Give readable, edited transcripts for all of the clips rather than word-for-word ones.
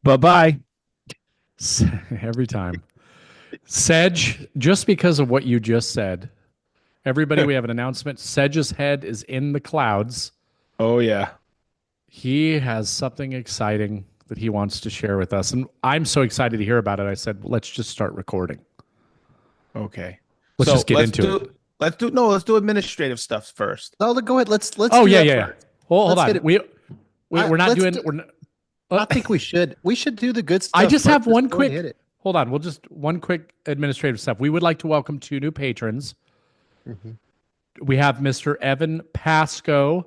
Bye-bye. Every time. Sedge, just because of what you just said, everybody, we have an announcement. Sedge's head is in the clouds. Oh, yeah. He has something exciting that he wants to share with us. And I'm so excited to hear about it. I said, let's just start recording. Okay. Let's just So get into it. let's do administrative stuff first. No, go ahead. Let's Oh, do yeah, that yeah, yeah. first. Hold Let's hit on. it. We're not Let's. doing, we're not, I think we should do the good I stuff just first. have Just one go ahead and hit quick, it. hold on. We'll just, one quick administrative stuff. We would like to welcome two new patrons. Mhm. We have Mr. Evan Pasco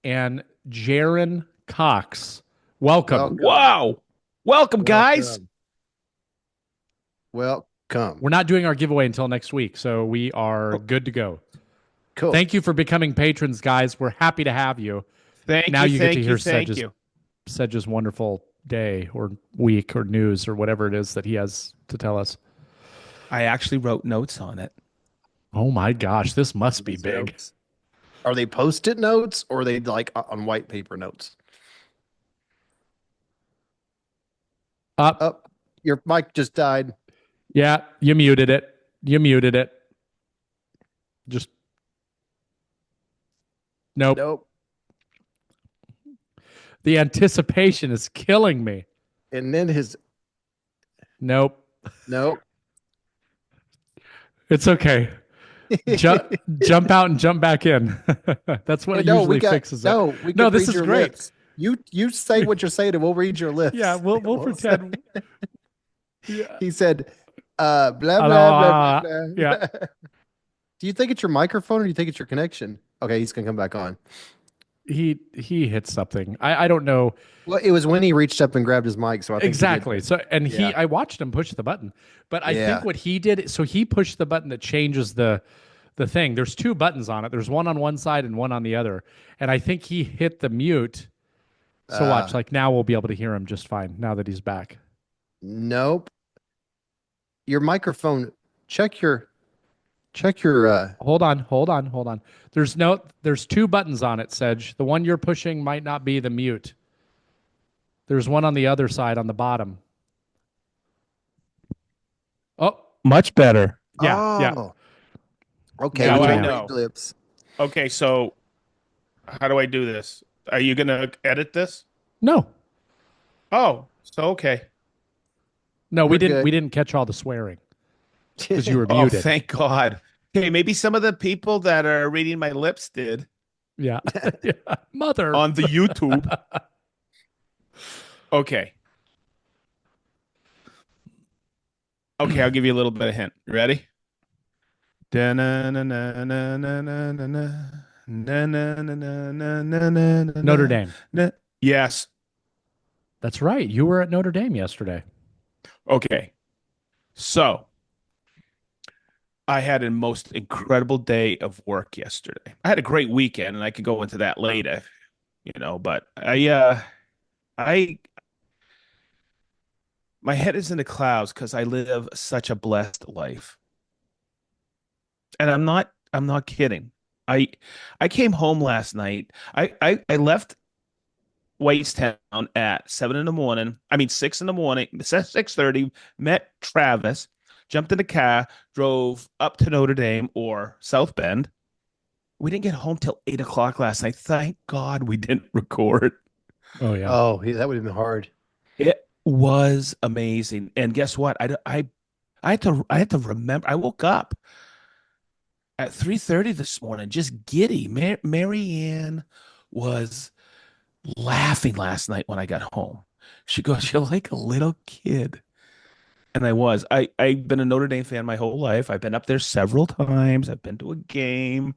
and Jaron Cox. Welcome. Welcome, Wow. Welcome, guys. welcome, welcome. We're not doing our giveaway until next week, so we are Oh, good to go. Cool. Thank you for becoming patrons, guys. We're happy to have you. thank Now you, you get to thank you, hear thank you. Sedge's wonderful day or week or news or whatever it is that he has to tell us. I actually wrote notes on it. Oh my gosh, this must be These big. notes. Are they post-it notes or are they like on white paper notes? Up. Up. Your mic just died. Yeah, you muted it. You muted it. Just nope. Nope. The anticipation is killing me. And then his Nope. nope. It's okay. Jump out and jump back in. That's what Wait, it no, usually fixes it. we No, can this read is your great. lips. You say what you're saying and we'll read your lips. Yeah, we'll We'll say- pretend. Yeah. He said, blah, blah, blah, blah, Yeah. blah. Do you think it's your microphone or do you think it's your connection? Okay, he's gonna come back on. He hit something. I don't know Well, it was when he reached up and grabbed his mic, so I think exactly. So and Yeah. I watched him push the button, but I Yeah. think what he did, so he pushed the button that changes the thing. There's two buttons on it. There's one on one side and one on the other. And I think he hit the mute. So watch, like now we'll be able to hear him just fine now that he's back. Nope. Your microphone. Check your Hold on. There's two buttons on it, Sedge. The one you're pushing might not be the mute. There's one on the other side on the bottom. Oh, Much better. yeah. Oh. Okay, Now we I can know. read lips. Okay, so how do I do this? Are you gonna edit this? No. Oh, so okay. No, We're we good. didn't catch all the swearing because you were Oh, muted. thank God. Okay, maybe some of the people that are reading my lips did Yeah. Yeah. Mother. on the YouTube. Okay. Okay, I'll give you a little bit of hint. You ready? Notre Dame. Yes. That's right. You were at Notre Dame yesterday. Okay. So I had a most incredible day of work yesterday. I had a great weekend, and I could go into that later, but I my head is in the clouds because I live such a blessed life. And I'm not kidding. I I came home last night. I left Whitestown at 7 in the morning. I mean 6 in the morning, 6:30, met Travis, jumped in the car, drove up to Notre Dame or South Bend. We didn't get home till 8 o'clock last night. Thank God we didn't record. Oh yeah. Oh, that would have been hard. It was amazing. And guess what? I had to remember. I woke up at 3:30 this morning, just giddy. Marianne was laughing last night when I got home. She goes, "You're like a little kid." And I was. I've been a Notre Dame fan my whole life. I've been up there several times. I've been to a game.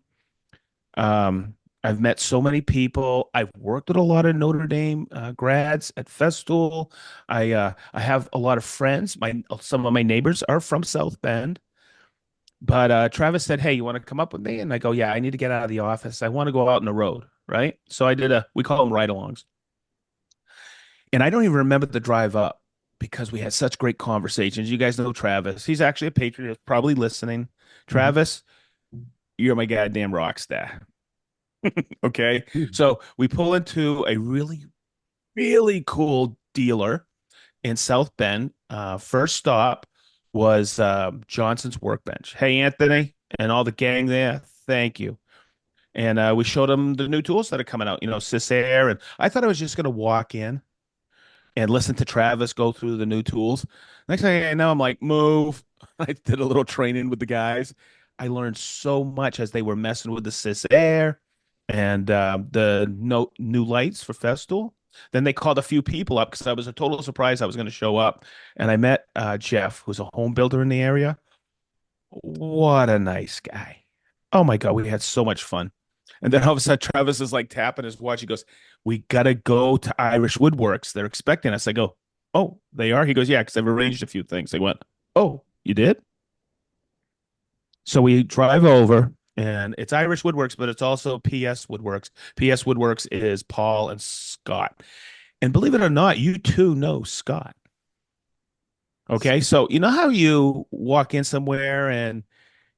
I've met so many people. I've worked with a lot of Notre Dame grads at Festool. I have a lot of friends. Some of my neighbors are from South Bend. But Travis said, "Hey, you want to come up with me?" And I go, "Yeah, I need to get out of the office. I want to go out on the road." Right. So we call them ride-alongs. And I don't even remember the drive up because we had such great conversations. You guys know Travis. He's actually a patriot, probably listening. Travis, you're my goddamn rock star. Okay. So we pull into a really, really cool dealer in South Bend. First stop was Johnson's Workbench. Hey, Anthony, and all the gang there. Thank you. And we showed them the new tools that are coming out, Cisair. And I thought I was just going to walk in and listen to Travis go through the new tools. Next thing I know, I'm like, move. I did a little training with the guys. I learned so much as they were messing with the Cisair and the new lights for Festool. Then they called a few people up because I was a total surprise I was going to show up. And I met Jeff, who's a home builder in the area. What a nice guy. Oh my God, we had so much fun. And then all of a sudden, Travis is like tapping his watch. He goes, "We gotta go to Irish Woodworks. They're expecting us." I go, "Oh, they are?" He goes, "Yeah, because I've arranged a few things." I went, "Oh, you did?" So we drive over, and it's Irish Woodworks, but it's also PS Woodworks. PS Woodworks is Paul and Scott. And believe it or not, you too know Scott. Okay, so you know how you walk in somewhere and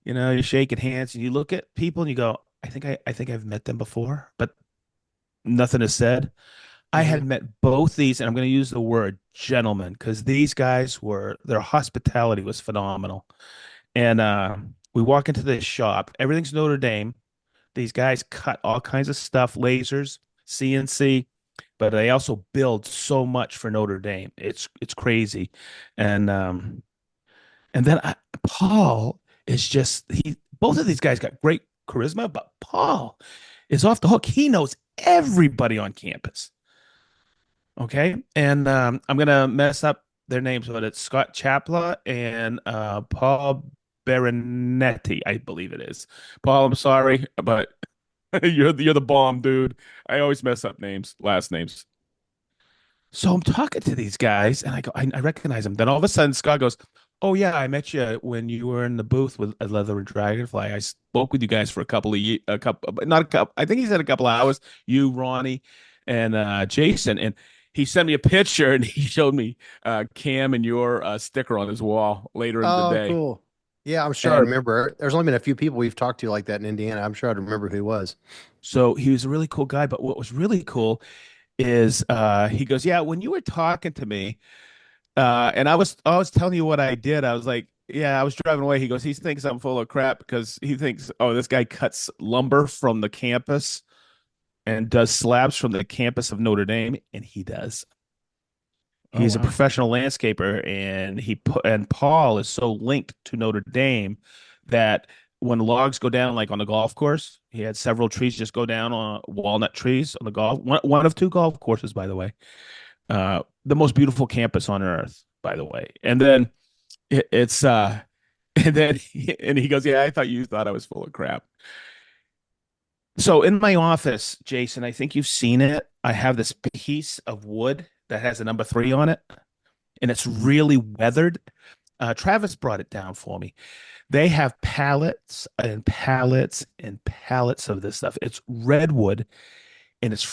you're shaking hands and you look at people and you go, I think I've met them before, but nothing is said. I Hmm. had met both these, and I'm going to use the word gentlemen because these guys their hospitality was phenomenal. And we walk into this shop, everything's Notre Dame. These guys cut all kinds of stuff, lasers, CNC, but they also build so much for Notre Dame. It's crazy. And Paul is just he. Both of these guys got great charisma, but Paul is off the hook. He knows everybody on campus. Okay, and I'm gonna mess up their names, but it's Scott Chapla and Paul Berinetti, I believe it is. Paul, I'm sorry, but you're the bomb, dude. I always mess up names, last names. So I'm talking to these guys, and I go, I recognize them. Then all of a sudden, Scott goes, "Oh yeah, I met you when you were in the booth with a Leather and Dragonfly. I spoke with you guys for a couple, but not a couple. I think he said a couple of hours. You, Ronnie, and Jason, and he sent me a picture, and he showed me Cam and your sticker on his wall later in the Oh, day. cool. Yeah, I'm sure I And remember. There's only been a few people we've talked to like that in Indiana. I'm sure I'd remember who he was. so he was a really cool guy. But what was really cool is he goes, "Yeah, when you were talking to me." And I was telling you what I did. I was like, yeah, I was driving away. He goes, he thinks I'm full of crap because he thinks, oh, this guy cuts lumber from the campus and does slabs from the campus of Notre Dame, and he does. Oh He's a wow. professional landscaper, and Paul is so linked to Notre Dame that when logs go down, like on the golf course, he had several trees just go down on walnut trees on the golf one of two golf courses, by the way. The most beautiful campus on earth, by the way. And then it's and then and he goes, "Yeah, I thought you thought I was full of crap." So in my office, Jason, I think you've seen it. I have this piece of wood that has a number 3 on it, and it's really weathered. Travis brought it down for me. They have pallets and pallets and pallets of this stuff. It's redwood, and it's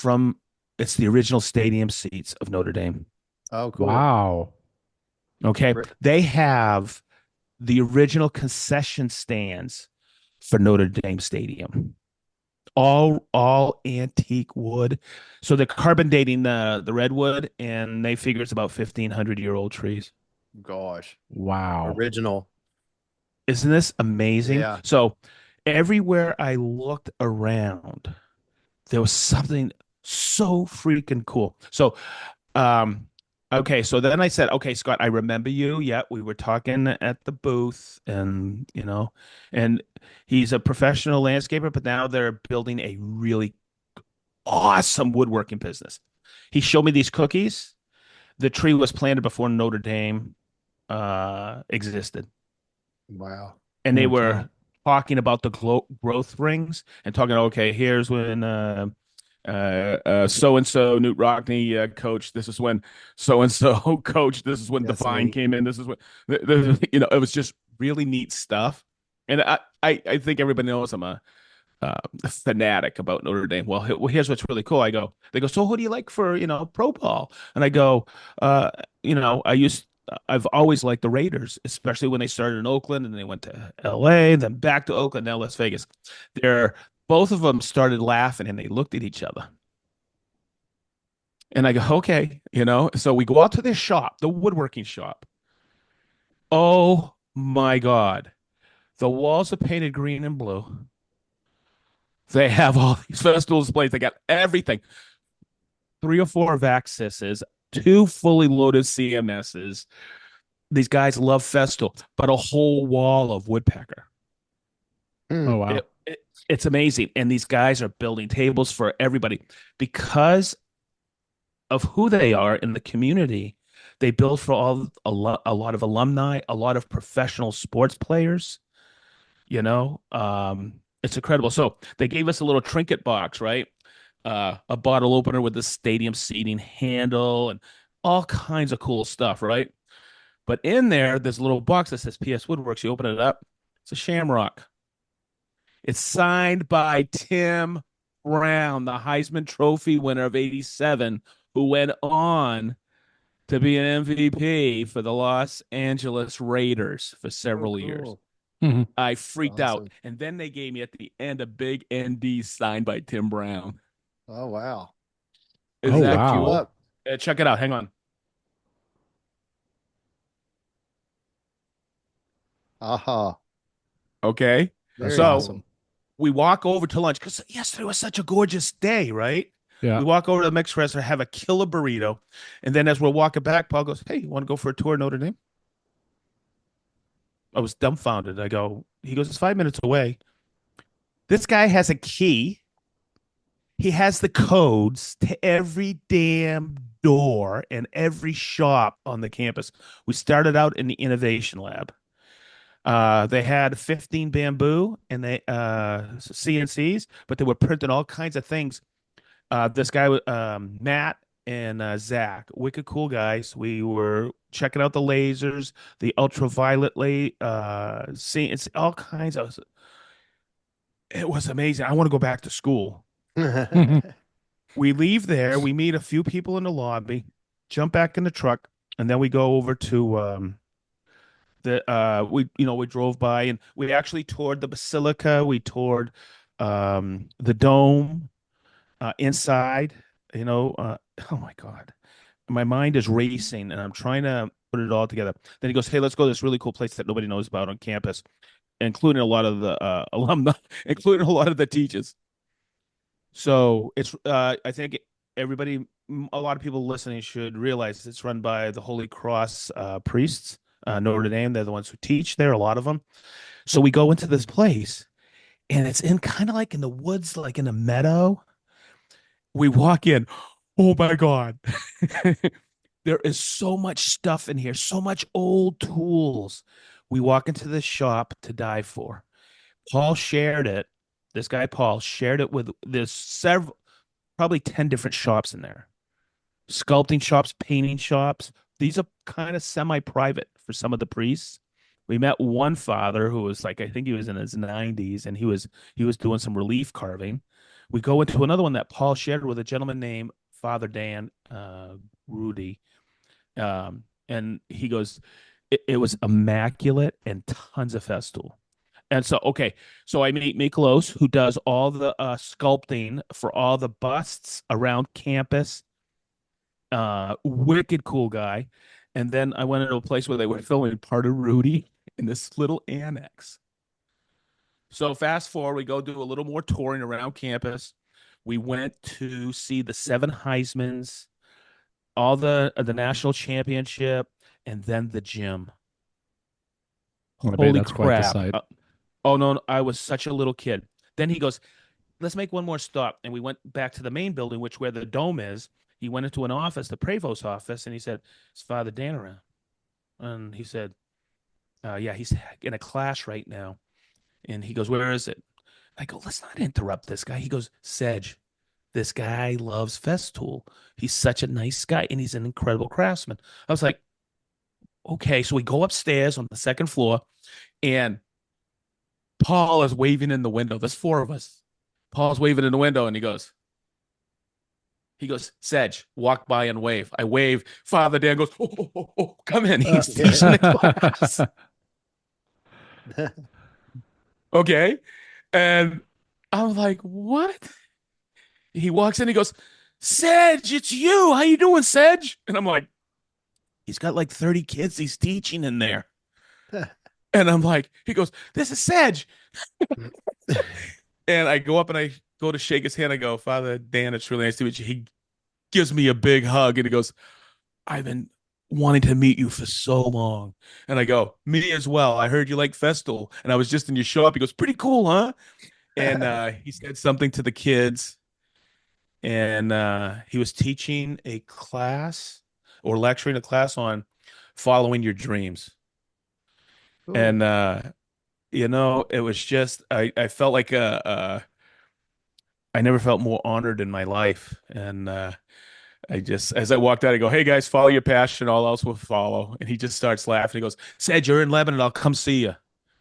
the original stadium seats of Notre Dame. Oh, cool. Wow. Okay. Re- They have the original concession stands for Notre Dame Stadium. All antique wood. So they're carbon dating the redwood, and they figure it's about 1,500-year-old trees. Gosh, Wow. original. Isn't this amazing? Yeah. So everywhere I looked around, there was something so freaking cool. So Um, okay, so then I said, "Okay, Scott, I remember you. Yeah, we were talking at the booth, and and he's a professional landscaper, but now they're building a really awesome woodworking business." He showed me these cookies. The tree was planted before Notre Dame existed, Wow. and they Holy cow. were talking about the growth rings and talking, okay, here's when so and so Newt Rockney coach. This is when so and so coach. This is when That's Divine neat. came in. This is when it was just really neat stuff. And I think everybody knows I'm a fanatic about Notre Dame. Well, here's what's really cool. They go, so who do you like for pro ball? And I go, uh, I've always liked the Raiders, especially when they started in Oakland and they went to LA, then back to Oakland, now Las Vegas. They're Both of them started laughing and they looked at each other. And I go, okay, So we go out to this shop, the woodworking shop. Oh my God. The walls are painted green and blue. They have all these festival displays. They got everything. Three or four Vaxuses, two fully loaded CMSs. These guys love Festool, but a whole wall of woodpecker. Oh Hmm. wow. It's amazing. And these guys are building tables for everybody because of who they are in the community. They build for a lot of alumni, a lot of professional sports players. It's incredible. So they gave us a little trinket box, right? A bottle opener with the stadium seating handle and all kinds of cool stuff, right? But in there, there's a little box that says PS Woodworks. You open it up, it's a shamrock. It's signed by Tim Brown, the Heisman Trophy winner of '87, who went on to be an MVP for the Los Angeles Raiders for Oh, several years. cool. Mhm. I freaked out. Awesome. And then they gave me at the end a big ND signed by Tim Brown. Oh, wow. Is Oh I'll that look you wow. cool? up. Check it out. Hang on. Aha. Okay. That's Very So cool. awesome. we walk over to lunch because yesterday was such a gorgeous day, right? Yeah. We walk over to the Mexican restaurant, have a killer burrito. And then as we're walking back, Paul goes, hey, you want to go for a tour of Notre Dame? I was dumbfounded. He goes, it's 5 minutes away. This guy has a key. He has the codes to every damn door and every shop on the campus. We started out in the innovation lab. They had 15 bamboo and they CNCs, but they were printing all kinds of things. This guy, Matt and Zach, wicked cool guys. We were checking out the lasers, the ultraviolet seeing it's all kinds of. It was amazing. I want to go back to school. Mhm. We leave there. We meet a few people in the lobby, jump back in the truck, and then we go over to we drove by and we actually toured the basilica. We toured the dome inside. Oh my God, my mind is racing, and I'm trying to put it all together. Then he goes, "Hey, let's go to this really cool place that nobody knows about on campus, including a lot of the alumni, including a lot of the teachers." So I think a lot of people listening should realize it's run by the Holy Cross priests, Notre Dame. They're the ones who teach there, a lot of them. So we go into this place, and it's in kind of like in the woods, like in a meadow. We walk in. Oh my God. There is so much stuff in here, so much old tools. We walk into the shop to die for. Paul shared it. This guy, Paul, shared it with there's several, probably 10 different shops in there. Sculpting shops, painting shops. These are kind of semi-private for some of the priests. We met one father who was like, I think he was in his 90s, and he was doing some relief carving. We go into another one that Paul shared with a gentleman named Father Dan Rudy. And he goes, it was immaculate and tons of festool. And so, okay, so I meet Miklos, who does all the sculpting for all the busts around campus. Wicked cool guy. And then I went into a place where they were filming part of Rudy in this little annex. So fast forward, we go do a little more touring around campus. We went to see the seven Heismans, all the national championship, and then the gym. I bet Holy that's quite the crap! sight. Oh no, I was such a little kid. Then he goes, let's make one more stop. And we went back to the main building, which where the dome is. He went into an office, the Prevost office, and he said, "Is Father Dan around?" And he said, "Yeah, he's in a class right now." And he goes, "Where is it?" I go, "Let's not interrupt this guy." He goes, "Sedge, this guy loves Festool. He's such a nice guy, and he's an incredible craftsman." I was like, "Okay." So we go upstairs on the second floor, and Paul is waving in the window. There's four of us. Paul's waving in the window, and he goes, Sedge, walk by and wave. I wave. Father Dan goes, oh, oh, oh, oh, come in. He's teaching the class. Okay. And I'm like, what? He walks in, he goes, Sedge, it's you. How you doing, Sedge? And I'm like, he's got like 30 kids he's teaching in there. And I'm like, he goes, this is Sedge. And I go up and I go to shake his hand. I go, Father Dan, it's really nice to meet you. He gives me a big hug and he goes, I've been wanting to meet you for so long. And I go, me as well. I heard you like Festal and I was just in your shop. He goes, pretty cool, huh? And he said something to the kids and he was teaching a class or lecturing a class on following your dreams. Cool. And it was just I felt like I never felt more honored in my life. And I just, as I walked out, I go, hey guys, follow your passion, all else will follow. And he just starts laughing. He goes, Said, you're in Lebanon, I'll come see you.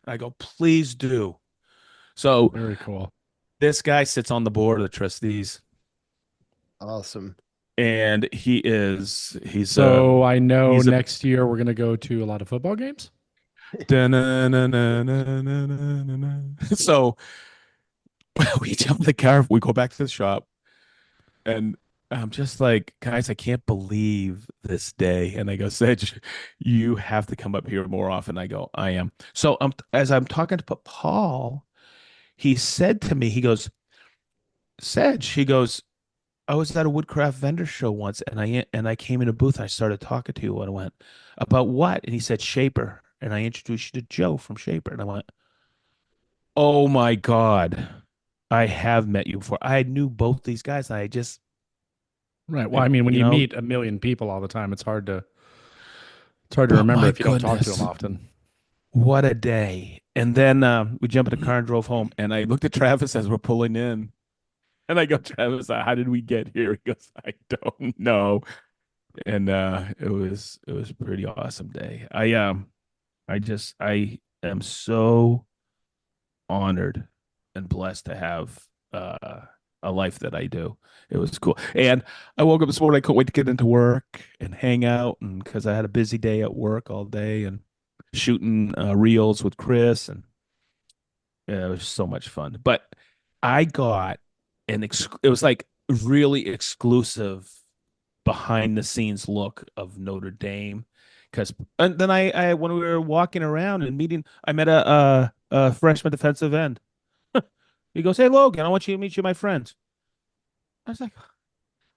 I go, please do. So Very cool. this guy sits on the board of the trustees, Awesome. and he's So I know he's a next year we're gonna go to a lot of football games. so we jump in the car, we go back to the shop, and I'm just like, guys, I can't believe this day. And I go, Sedge, you have to come up here more often. I go, I am. So as I'm talking to Paul, he said to me, he goes, Sedge, he goes, I was at a woodcraft vendor show once, and I came in a booth. And I started talking to you, and I went, about what? And he said, Shaper, and I introduced you to Joe from Shaper, and I went, oh my God, I have met you before. I knew both these guys, and I just, Right. Well, I mean, when you you know, meet a million people all the time, it's hard to but remember my if you don't talk to them goodness, often. what a day. And then we jumped in the car and drove home, and I looked at Travis as we're pulling in, and I go, Travis, how did we get here? He goes, I don't know. And it was a pretty awesome day. I am so honored and blessed to have a life that I do. It was cool. And I woke up this morning, I couldn't wait to get into work and hang out, and because I had a busy day at work all day and shooting reels with Chris, and yeah, it was so much fun. But I got it was like really exclusive behind the scenes look of Notre Dame. Because and then I when we were walking around and meeting, I met a freshman defensive end. He goes, "Hey Logan, I want you to meet you, my friends." I was like,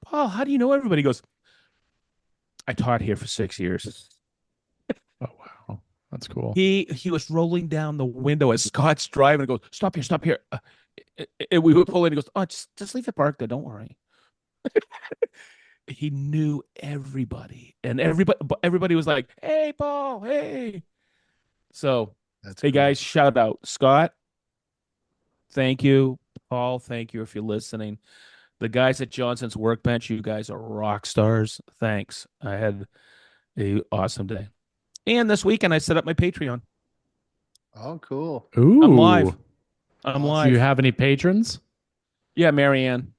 "Paul, how do you know everybody?" He goes, "I taught here for 6 years." Oh wow, that's cool. He was rolling down the window as Scott's driving and goes, "Stop here, stop here." We would pull in. He goes, "Oh, just leave it parked there. Don't worry." He knew everybody, and everybody was like, "Hey, Paul, hey." So, That's hey cool. guys, shout out Scott. Thank you, Paul. Thank you if you're listening. The guys at Johnson's Workbench, you guys are rock stars. Thanks. I had a awesome day. And this weekend, I set up my Patreon. Oh, cool. I'm Ooh, live. I'm do you Awesome. live. have any patrons? Yeah, Marianne.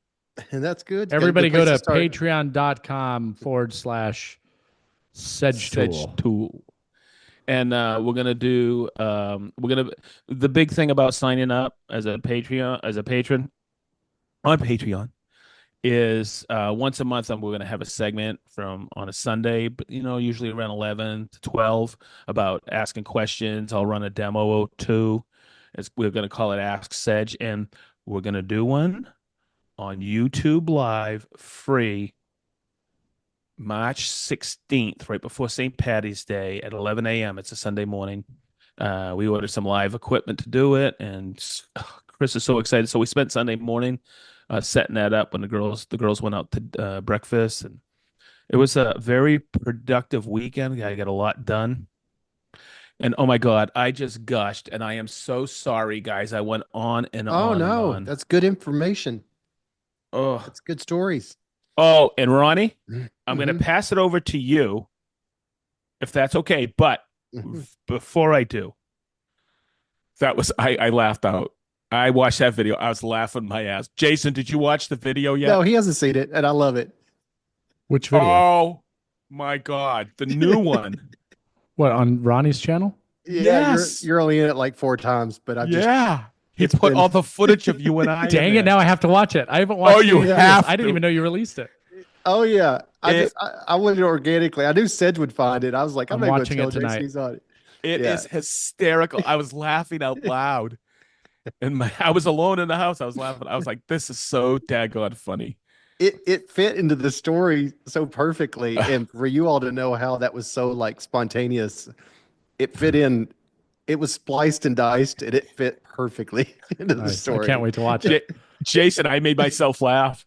And that's good. It's got a Everybody good go place to to start. patreon.com/Sedge Sedge Tool. Tool. And we're gonna the big thing about signing up as a patron on Patreon is once a month we're going to have a segment from on a Sunday, but usually around 11 to 12 about asking questions. I'll run a demo too. We're going to call it Ask Sedge, and we're going to do one on YouTube Live free March 16th, right before St. Patty's Day at 11 a.m. It's a Sunday morning. We ordered some live equipment to do it, and Chris is so excited. So we spent Sunday morning setting that up when the girls went out to breakfast, and it was a very productive weekend. I got a lot done, and oh my God, I just gushed, and I am so sorry, guys. I went on and Oh on and no, on. that's good information. Oh, That's good stories. oh, and Ronnie, I'm going to Hmm. pass it over to you if that's okay. But Hmm. before I do, I laughed out. I watched that video. I was laughing my ass. Jason, did you watch the video No, yet? he hasn't seen it, and I love it. Which video? Oh my God, the new one. What, on Ronnie's channel? Yeah, you're Yes. you're only in it like 4 times, but I've just Yeah. He It's put been all the footage of you and I in Dang it! there. Now I have to watch it. I haven't Oh, watched you any videos. have I didn't to. even know you released it. oh yeah. It I went it organically. I knew Sedge would find it. I was like, I'm I'm not even gonna watching tell it Jason tonight. he's on it. it Yeah. is hysterical. I was laughing out loud. And I was alone in the house. I was laughing. I was like, this is so daggone funny. It fit into the story so perfectly. And for you all to know how that was so like spontaneous, it fit in. It was spliced and diced, and it fit perfectly into the Nice. I can't story. wait to watch it. J- Jason, I made myself laugh.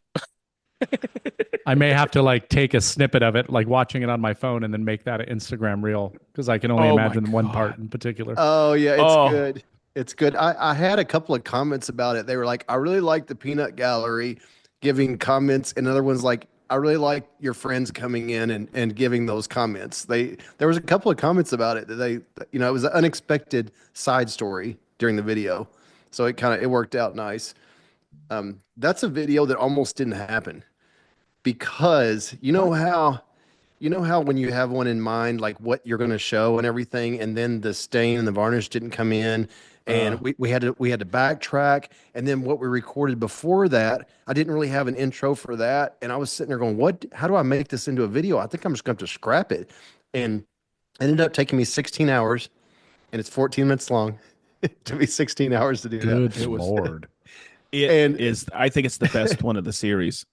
I may have to like take a snippet of it, like watching it on my phone, and then make that an Instagram reel because I can only Oh my imagine one part God. in particular. Oh yeah, it's Oh, good. It's good. I had a couple of comments about it. They were like, I really like the peanut gallery giving comments, and other ones like, I really like your friends coming in and giving those comments. There was a couple of comments about it that it was an unexpected side story during the video. So it worked out nice. That's a video that almost didn't happen because what? you know how when you have one in mind, like what you're going to show and everything, and then the stain and the varnish didn't come in, and Uh, we had to backtrack, and then what we recorded before that, I didn't really have an intro for that, and I was sitting there going, "What? How do I make this into a video? I think I'm just going to have to scrap it," and it ended up taking me 16 hours, and it's 14 minutes long. It took me 16 hours to do that, Good it was, Lord. it and is, I think it's the best one of the series.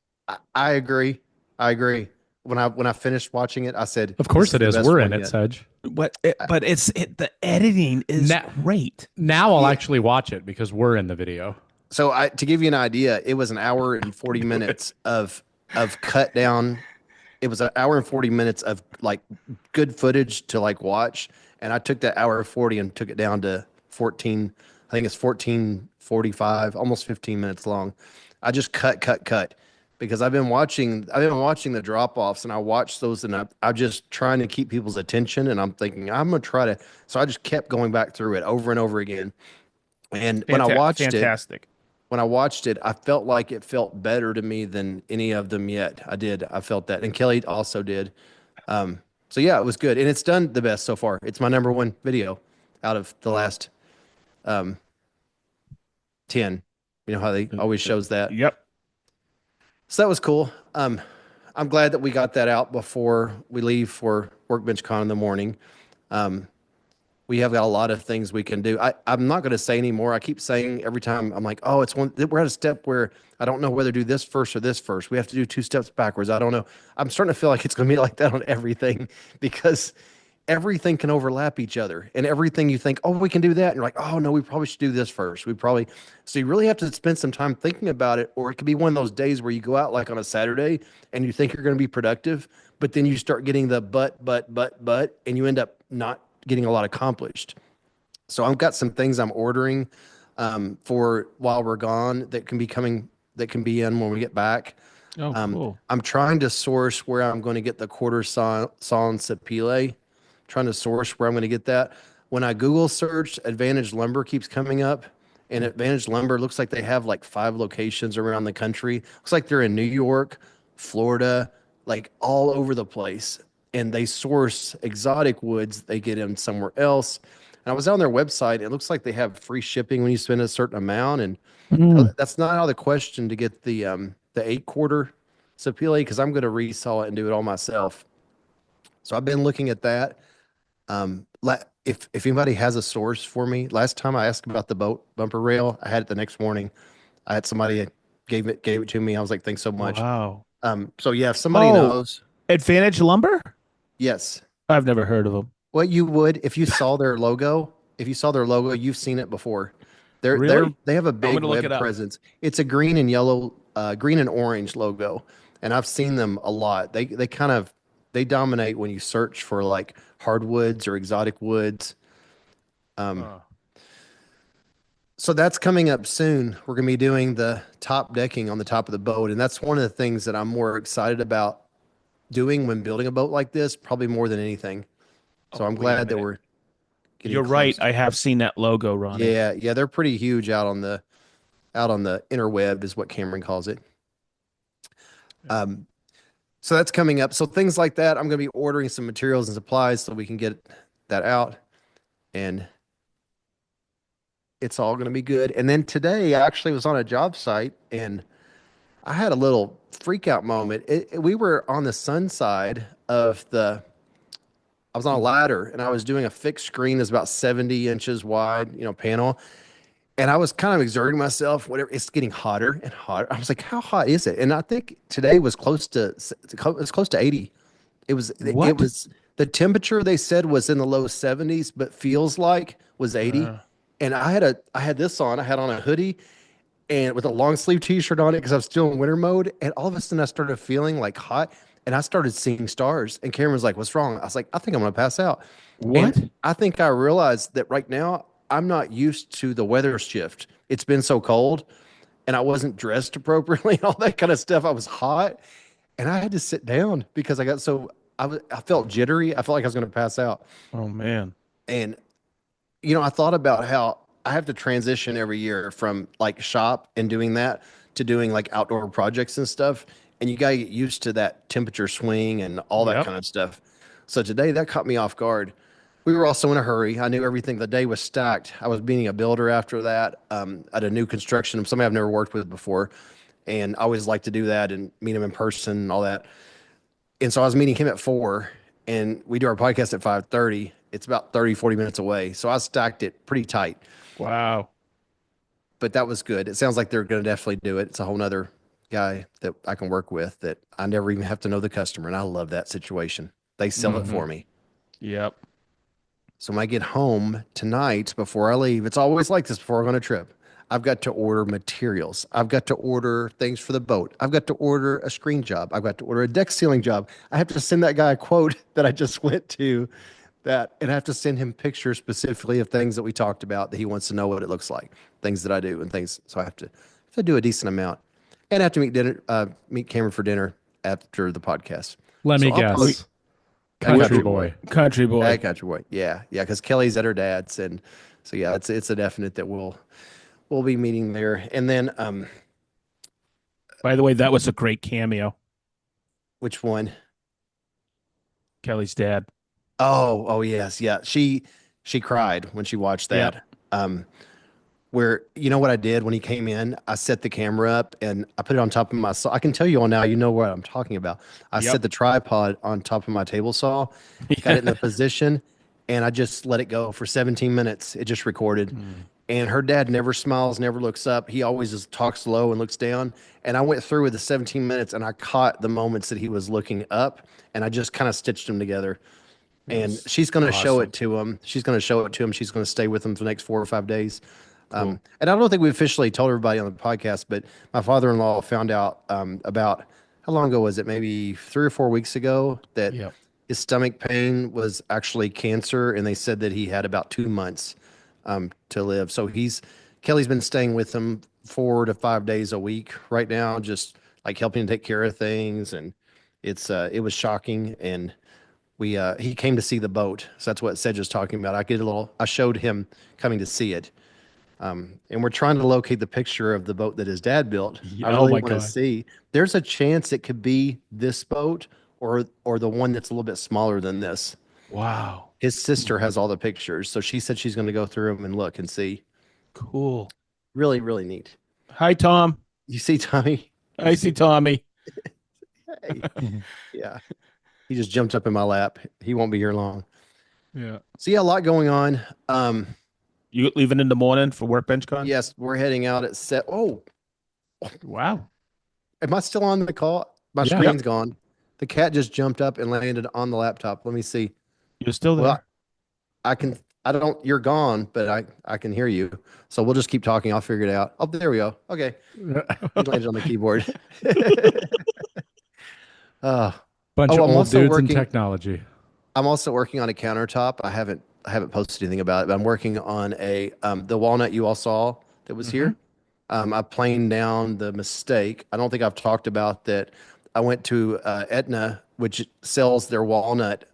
I agree. I agree. When I finished watching it, I said, Of "This course is it the is. best We're in one it, yet." Sedge. But the editing is Now, great. now I'll Yeah. actually watch it because we're in the video. So to give you an idea, it was an hour and 40 Do it. minutes of cut down. It was an hour and 40 minutes of like good footage to like watch. And I took that hour and 40 and took it down to 14. I think it's 14:45, almost 15 minutes long. I just cut because I've been watching the drop offs, and I watched those, and I'm just trying to keep people's attention, and I'm thinking I'm gonna try to. So I just kept going back through it over and over again. And Fantastic. when I watched it, I felt like it felt better to me than any of them yet. I did. I felt that. And Kelly also did. So yeah, it was good. And it's done the best so far. It's my number one video out of the last um 10. You know how they always shows that. Yep. So that was cool. I'm glad that we got that out before we leave for Workbench Con in the morning. Um, we have got a lot of things we can do. I'm not going to say anymore. I keep saying every time I'm like, oh, we're at a step where I don't know whether to do this first or this first. We have to do two steps backwards. I don't know. I'm starting to feel like it's going to be like that on everything because everything can overlap each other, and everything you think, oh, we can do that. And you're like, oh no, we probably should do this first. So you really have to spend some time thinking about it, or it could be one of those days where you go out like on a Saturday and you think you're going to be productive, but then you start getting the but, and you end up not getting a lot accomplished. So I've got some things I'm ordering for while we're gone that can be in when we get back. Oh, cool. I'm trying to source where I'm going to get the quarter sawn sapele. Trying to source where I'm going to get that. When I Google search, Advantage Lumber keeps coming up, and Advantage Lumber looks like they have like 5 locations around the country. Looks like they're in New York, Florida, like all over the place. And they source exotic woods. They get them somewhere else. And I was on their website. It looks like they have free shipping when you spend a certain amount. And Mm. that's not out of the question to get the 8 quarter sapele because I'm going to resaw it and do it all myself. So I've been looking at that. If anybody has a source for me, last time I asked about the boat bumper rail, I had it the next morning. I had somebody that gave it to me. I was like, thanks so much. Wow. So yeah, if somebody Oh, knows, Advantage Lumber? yes, I've never heard of them. what you would if you saw their logo. If you saw their logo, you've seen it before. Really? They have a I'm big gonna look web it up. presence. It's a green and yellow, green and orange logo, and I've seen them a lot. They dominate when you search for like hardwoods or exotic woods. Um, Huh. so that's coming up soon. We're going to be doing the top decking on the top of the boat, and that's one of the things that I'm more excited about doing when building a boat like this, probably more than anything. So Oh, I'm wait a glad that minute. we're getting You're right. close. I have seen that logo, Ronnie. Yeah, yeah, they're pretty huge out on the interweb is what Cameron calls it. Um, so that's coming up. So things like that, I'm going to be ordering some materials and supplies so we can get that out. And It's all going to be good. And then today, I actually was on a job site and I had a little freak out moment. We were on the sun side of I was on a ladder and I was doing a fixed screen that's about 70 inches wide, panel. And I was kind of exerting myself, whatever. It's getting hotter and hotter. I was like, how hot is it? And I think today was close to 80. It What? was the temperature they said was in the low 70s, but feels like was 80. Uh, And I had this on. I had on a hoodie and with a long sleeve t-shirt on it because I was still in winter mode. And all of a sudden I started feeling like hot and I started seeing stars. And Cameron was like, "What's wrong?" I was like, "I think I'm gonna pass out." And what? I think I realized that right now I'm not used to the weather shift. It's been so cold and I wasn't dressed appropriately and all that kind of stuff. I was hot and I had to sit down because I felt jittery. I felt like I was going to pass out. Oh man. And I thought about how I have to transition every year from like shop and doing that to doing like outdoor projects and stuff. And you got to get used to that temperature swing and all that Yep. kind of stuff. So today that caught me off guard. We were also in a hurry. I knew everything. The day was stacked. I was meeting a builder after that at a new construction, somebody I've never worked with before. And I always like to do that and meet him in person and all that. And so I was meeting him at 4 and we do our podcast at 5:30. It's about 30, 40 minutes away. So I stacked it pretty tight, Wow. but that was good. It sounds like they're going to definitely do it. It's a whole nother guy that I can work with that I never even have to know the customer. And I love that situation. They sell it Hmm. for me. Yep. So when I get home tonight, before I leave, it's always like this before I go on a trip. I've got to order materials. I've got to order things for the boat. I've got to order a screen job. I've got to order a deck ceiling job. I have to send that guy a quote that I just went to and I have to send him pictures specifically of things that we talked about that he wants to know what it looks like, things that I do and things. So I have to do a decent amount and I have to meet Cameron for dinner after the podcast. Let So me I'll probably, guess. that Country boy. Country I boy. got your boy. Yeah, yeah, because Kelly's at her dad's, and so yeah, it's a definite that we'll be meeting there. And then By the way, that was a great cameo. which one? Kelly's dad. Oh yes, yeah. She cried when she watched Yep. that. Where you know what I did when he came in? I set the camera up and I put it on top of my saw. I can tell you all now, you know what I'm talking about. I Yep. set the tripod on top of my table saw, got it in the position, and I just let it go for 17 minutes. It just recorded. Mm. And her dad never smiles, never looks up. He always just talks low and looks down. And I went through with the 17 minutes and I caught the moments that he was looking up and I just kind of stitched them together. It And was she's going to show it awesome. to him. She's going to show it to him. She's going to stay with him for the next 4 or 5 days. Cool. And I don't think we officially told everybody on the podcast, but my father-in-law found out about how long ago was it? Maybe 3 or 4 weeks ago that Yep. his stomach pain was actually cancer, and they said that he had about 2 months to live. So Kelly's been staying with him 4 to 5 days a week right now, just like helping to take care of things, and it was shocking. And he came to see the boat, so that's what Sedge is talking about. I showed him coming to see it. And we're trying to locate the picture of the boat that his dad built. I Oh really my want to God. see. There's a chance it could be this boat or the one that's a little bit smaller than this. Wow. His sister has all the pictures, so she said she's going to go through them and look and see. Cool. Really, really neat. Hi, Tom. You see, Tommy? I see Tommy. Hey, yeah. He just jumped up in my lap. He won't be here long. Yeah. So yeah, a lot going on. You leaving in the morning for Workbench Con? Yes, we're heading out at set. Oh, Wow. am I still on the call? My Yeah. screen's gone. The cat just jumped up and landed on the laptop. Let me see. You're still there. Well, I don't, you're gone, but I can hear you. So we'll just keep talking. I'll figure it out. Oh, there we go. Okay. He landed on the keyboard. uh, Bunch oh, of old dudes in technology. I'm also working on a countertop. I haven't posted anything about it, but I'm working on the walnut you all saw that was here. I planed down the mistake. I don't think I've talked about that. I went to Etna, which sells their walnut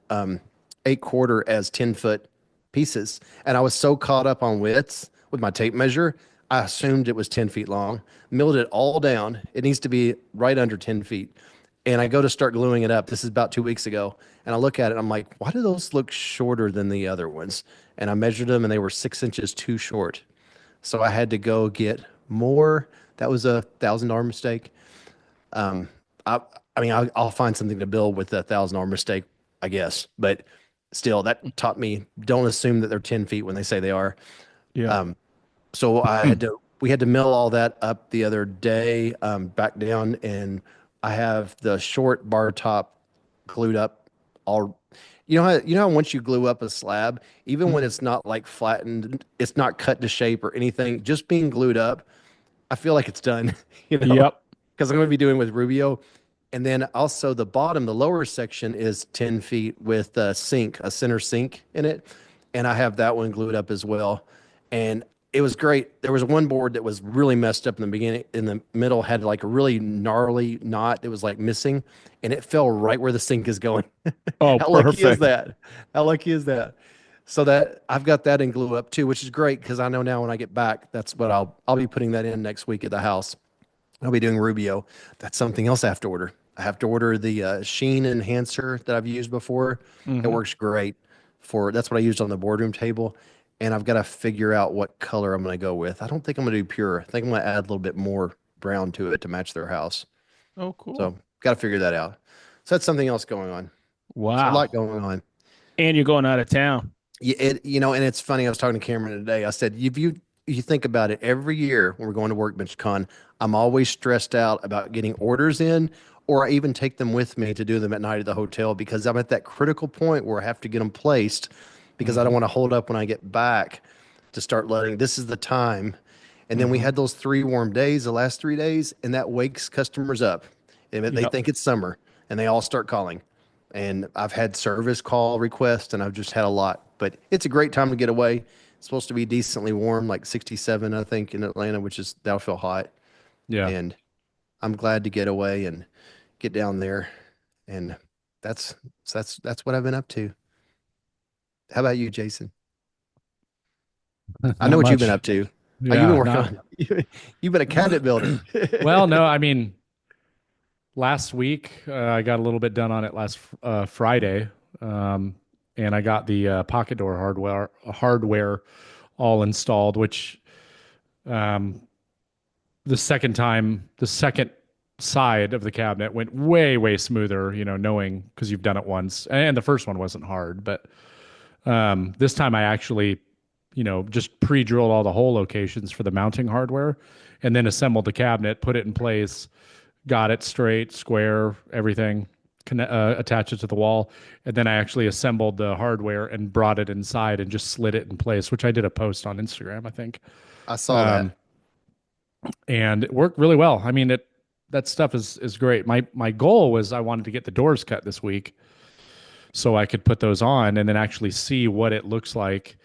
8 quarter as 10-foot pieces, and I was so caught up on widths with my tape measure, I assumed it was 10 feet long. Milled it all down. It needs to be right under 10 feet. And I go to start gluing it up. This is about 2 weeks ago. And I look at it and I'm like, why do those look shorter than the other ones? And I measured them and they were 6 inches too short. So I had to go get more. That was $1,000 mistake. Um, I, I mean, I'll find something to build with $1,000 mistake, I guess. But still, that taught me don't assume that they're 10 feet when they say they are. Yeah. Um, so we had to mill all that up the other day, back down, and I have the short bar top glued up all. You know how once you glue up a slab, even when Mhm. it's not like flattened, it's not cut to shape or anything, just being glued up, I feel like it's done, Yep. because I'm going to be doing with Rubio. And then also the bottom, the lower section is 10 feet with a center sink in it. And I have that one glued up as well. And it was great. There was one board that was really messed up in the beginning. In the middle had like a really gnarly knot that was like missing, and it fell right where the sink is going. Oh, How lucky is perfect. that? How lucky is that? So that I've got that in glue up too, which is great because I know now when I get back, that's what I'll be putting that in next week at the house. I'll be doing Rubio. That's something else I have to order. I have to order the sheen enhancer that I've used before. It Hmm. works great for that's what I used on the boardroom table. And I've got to figure out what color I'm going to go with. I don't think I'm going to do pure. I think I'm going to add a little bit more brown to it to match their house. Oh, cool. So got to figure that out. So that's something else going on. So a lot Wow. going on. And you're going out of town. And it's funny. I was talking to Cameron today. I said, if you think about it, every year when we're going to Workbench Con, I'm always stressed out about getting orders in, or I even take them with me to do them at night at the hotel because I'm at that critical point where I have to get them placed because I don't Hmm. want to hold up when I get back to start letting. This is the time. And then we Hmm. had those 3 warm days, the last 3 days, and that wakes customers up. And they Yep. think it's summer, and they all start calling. And I've had service call requests, and I've just had a lot. But it's a great time to get away. It's supposed to be decently warm, like 67, I think, in Atlanta, which is that'll feel hot. Yeah. And I'm glad to get away and get down there. And that's that's what I've been up to. How about you, Jason? I know Not what you've been much. up to. You've been Yeah. working Not on. You've been a cabinet builder. well. No, I mean, last week I got a little bit done on it last Friday, um, and I got the pocket door hardware all installed. Which um, the second side of the cabinet went way smoother. Knowing because you've done it once, and the first one wasn't hard, but this time I actually, just pre-drilled all the hole locations for the mounting hardware, and then assembled the cabinet, put it in place, got it straight, square, everything, attach it to the wall, and then I actually assembled the hardware and brought it inside and just slid it in place, which I did a post on Instagram, I think, I saw um, that. and it worked really well. I mean, it that stuff is great. My goal was I wanted to get the doors cut this week so I could put those on and then actually see what it looks like,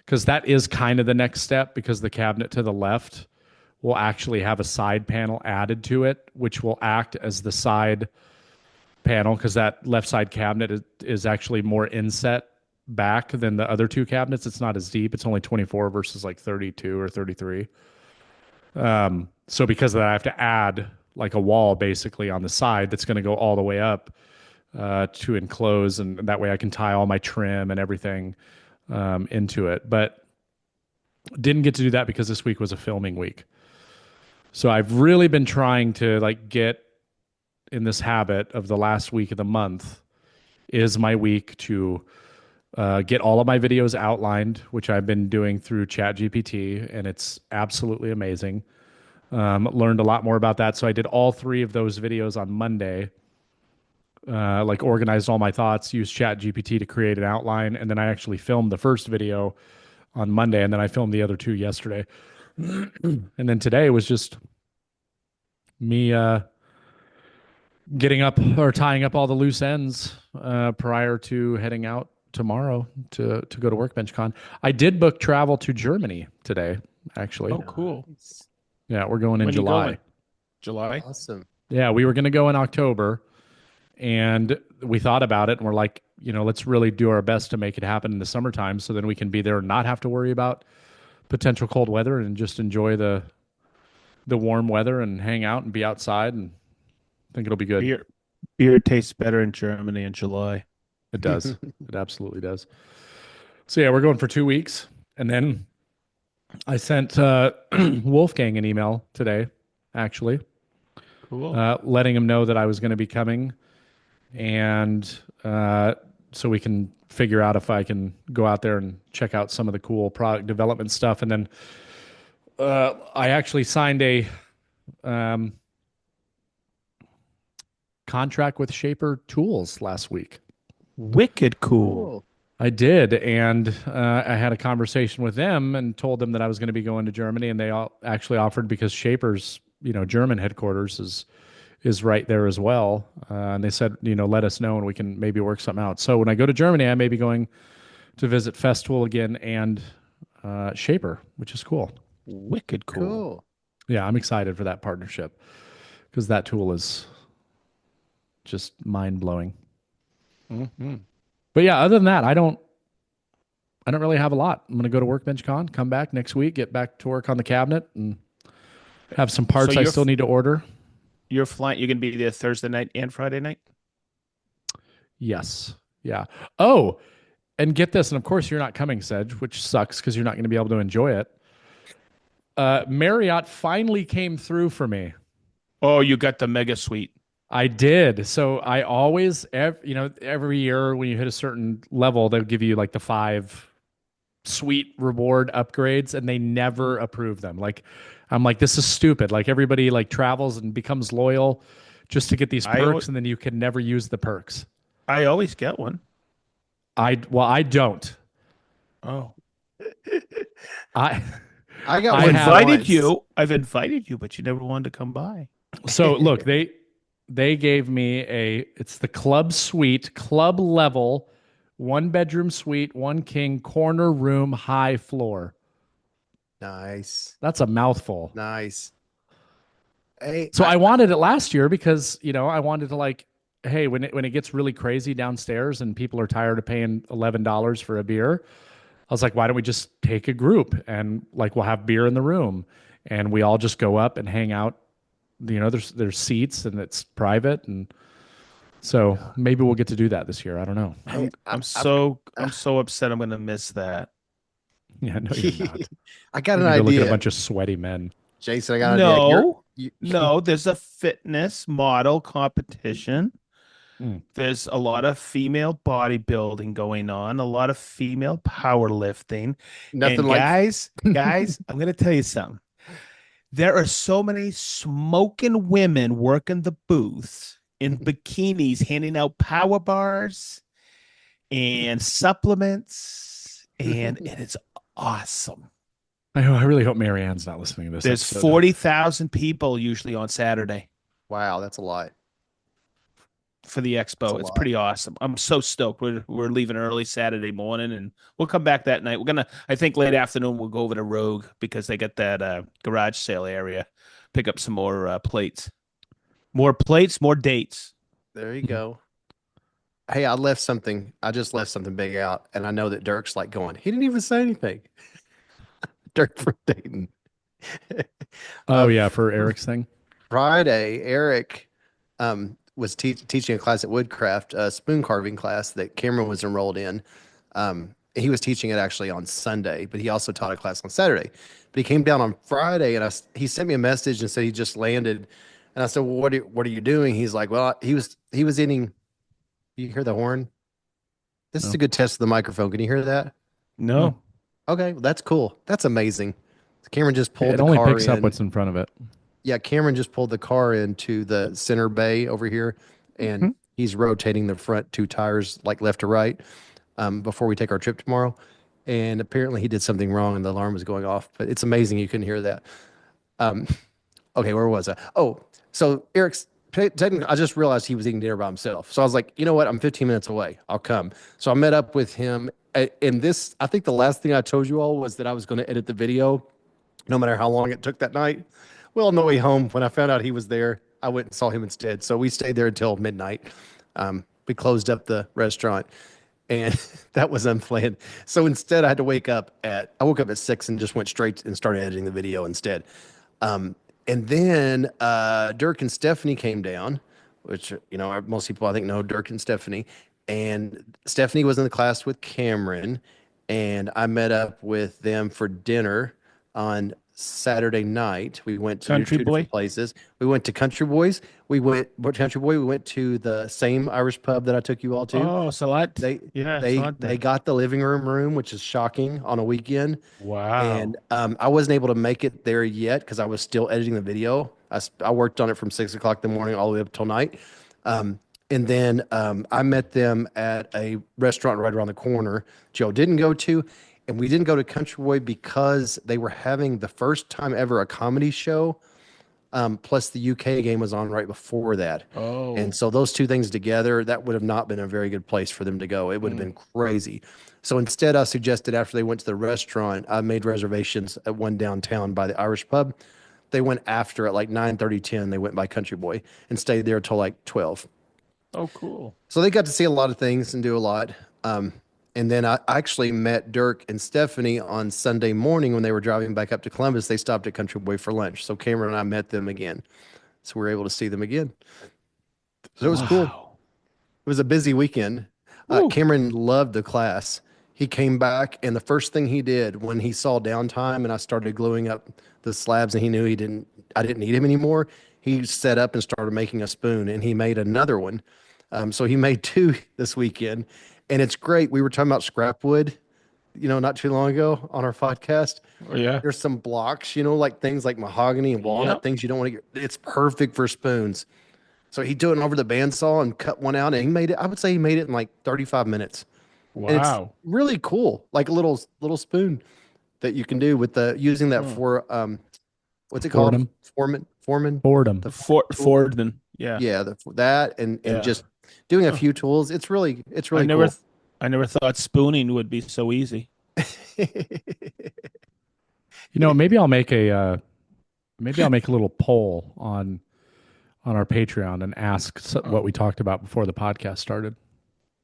because that is kind of the next step, because the cabinet to the left will actually have a side panel added to it, which will act as the side panel, because that left side cabinet is actually more inset back than the other two cabinets. It's not as deep. It's only 24 versus like 32 or 33. So because of that, I have to add like a wall basically on the side that's going to go all the way up to enclose, and that way I can tie all my trim and everything into it. But didn't get to do that because this week was a filming week. So I've really been trying to like get in this habit of the last week of the month is my week to get all of my videos outlined, which I've been doing through ChatGPT, and it's absolutely amazing. Learned a lot more about that. So I did all three of those videos on Monday, like organized all my thoughts, used ChatGPT to create an outline, and then I actually filmed the first video on Monday, and then I filmed the other two yesterday. And then today was just me getting up or tying up all the loose ends prior to heading out tomorrow to go to Workbench Con. I did book travel to Germany today, actually. Oh, cool. Nice. Yeah, we're going in When are you July. going? July? Awesome. Yeah, we were going to go in October, and we thought about it, and we're like, let's really do our best to make it happen in the summertime, so then we can be there and not have to worry about potential cold weather and just enjoy the warm weather and hang out and be outside, and I think it'll be good. Beer tastes better in Germany in July. It does. It absolutely does. So yeah, we're going for 2 weeks, and then I sent Wolfgang an email today, actually, Cool. letting him know that I was going to be coming, and so we can figure out if I can go out there and check out some of the cool product development stuff. And then I actually signed a um, contract with Shaper Tools last week. Wicked cool. Cool. I did, and I had a conversation with them and told them that I was going to be going to Germany, and they all actually offered because Shaper's German headquarters is right there as well, and they said let us know and we can maybe work something out. So when I go to Germany, I may be going to visit Festool again and Shaper, which is cool. Wicked cool. Cool. Yeah, I'm excited for that partnership because that tool is just mind blowing. Hmm. But yeah, other than that, I don't really have a lot. I'm going to go to Workbench Con, come back next week, get back to work on the cabinet, and have some So parts I still need to order. you're flying. You're gonna be there Thursday night and Friday night. Yes. Yeah. Oh, and get this, and of course you're not coming, Sedge, which sucks because you're not going to be able to enjoy it. Marriott finally came through for me. Oh, you got the mega suite. I did. So I always, every year when you hit a certain level, they'll give you like the 5 sweet reward upgrades, and they never approve them. Like, I'm like, this is stupid. Like everybody like travels and becomes loyal just to get these I perks, and then you can never use the perks. I always get one. I don't. Oh, I I got I one have invited once. you. I've invited you, but you never wanted to come by. so look, they gave me it's the club suite, club level, 1 bedroom suite, 1 king, corner room, high floor. Nice. That's a mouthful. Nice. Hey, So I wanted it last year because, I wanted to like, hey, when it gets really crazy downstairs and people are tired of paying $11 for a beer, I was like, why don't we just take a group and like we'll have beer in the room and we all just go up and hang out. There's seats and it's private, and so maybe we'll get to do that this year. I don't know. hey, I'm so upset. I'm gonna miss that. Yeah, no, you're not. I got You're an gonna go look at a idea. bunch of sweaty men. Jason, I got an idea. No, You, no. There's a fitness model competition. Mm. There's a lot of female bodybuilding going on, a lot of female powerlifting. nothing And like guys, I'm gonna tell you something. There are so many smoking women working the booths in bikinis, handing out power bars and supplements, and it is awesome. I really hope Marianne's not listening to this There's episode. 40,000 people usually on Saturday Wow, that's a lot. for the That's a expo. It's lot. pretty awesome. I'm so stoked. We're leaving early Saturday morning, and we'll come back that night. We're gonna, I think, late afternoon we'll go over to Rogue because they got that garage sale area. Pick up some more plates, more dates. There you go. Hey, I left something. I just left something big out, and I know that Dirk's like going. He didn't even say anything. Dirk from Dayton. Oh yeah, for Eric's thing. Friday, Eric was teaching a class at Woodcraft, a spoon carving class that Cameron was enrolled in. He was teaching it actually on Sunday, but he also taught a class on Saturday. But he came down on Friday, and he sent me a message and said he just landed. And I said, "Well, what are you doing?" He's like, "Well, he was eating." You hear the horn? This is No. a good test of the microphone. Can you hear that? No, Okay, well, that's cool. That's amazing. Cameron just pulled It the only car picks up in. what's in front of it. Yeah, Cameron just pulled the car into the center bay over here, and Mhm. he's rotating the front 2 tires like left to right before we take our trip tomorrow. And apparently he did something wrong and the alarm was going off. But it's amazing you couldn't hear that. Um, okay, where was I? Oh, so technically, I just realized he was eating dinner by himself. So I was like, you know what? I'm 15 minutes away. I'll come. So I met up with him. And this, I think the last thing I told you all was that I was going to edit the video no matter how long it took that night. Well, on the way home, when I found out he was there, I went and saw him instead. So we stayed there until midnight. We closed up the restaurant, and that was unplanned. So instead, I woke up at 6 and just went straight and started editing the video instead. And then Dirk and Stephanie came down, which most people I think know Dirk and Stephanie. And Stephanie was in the class with Cameron, and I met up with them for dinner on Saturday night. We went to Country two boy. different places. We went to Country Boys. Country Boy. We went to the same Irish pub that I took you all to. Oh, salad. They Yeah, they salad. got the living room, which is shocking on a weekend. And Wow. I wasn't able to make it there yet because I was still editing the video. I worked on it from 6 o'clock in the morning all the way up till night. Um, and then I met them at a restaurant right around the corner. Joe didn't go to, and we didn't go to Country Boy because they were having the first time ever a comedy show. Plus the UK game was on right before that. And Oh. so those two things together, that would have not been a very good place for them to go. It would have Mm. been crazy. So instead, I suggested after they went to the restaurant, I made reservations at one downtown by the Irish pub. They went after at like 9:30, 10. They went by Country Boy and stayed there till like 12. Oh, cool. So they got to see a lot of things and do a lot. And then I actually met Dirk and Stephanie on Sunday morning when they were driving back up to Columbus. They stopped at Country Boy for lunch. So Cameron and I met them again. So we were able to see them again. So it was cool. Wow. It was a busy weekend. Woo. Cameron loved the class. He came back, and the first thing he did when he saw downtime and I started gluing up the slabs, and he knew I didn't need him anymore. He set up and started making a spoon, and he made another one. So he made two this weekend, and it's great. We were talking about scrap wood, not too long ago on our podcast. Oh, yeah. There's some blocks, like things like mahogany and walnut, Yep. things you don't want to get. It's perfect for spoons. So he do it over the bandsaw and cut one out, and he made it. I would say he made it in like 35 minutes, and it's Wow. really cool, like a little spoon that you can do with the using that Huh. for what's it called? Boredom. Foreman. Boredom. The tool. Fordman. Yeah. Yeah, that and Yeah. just doing a Huh. few tools. It's I really never, cool. th- I never thought spooning would be so easy. Maybe I'll make a little poll on our Patreon and ask what Oh, we talked about before the podcast started.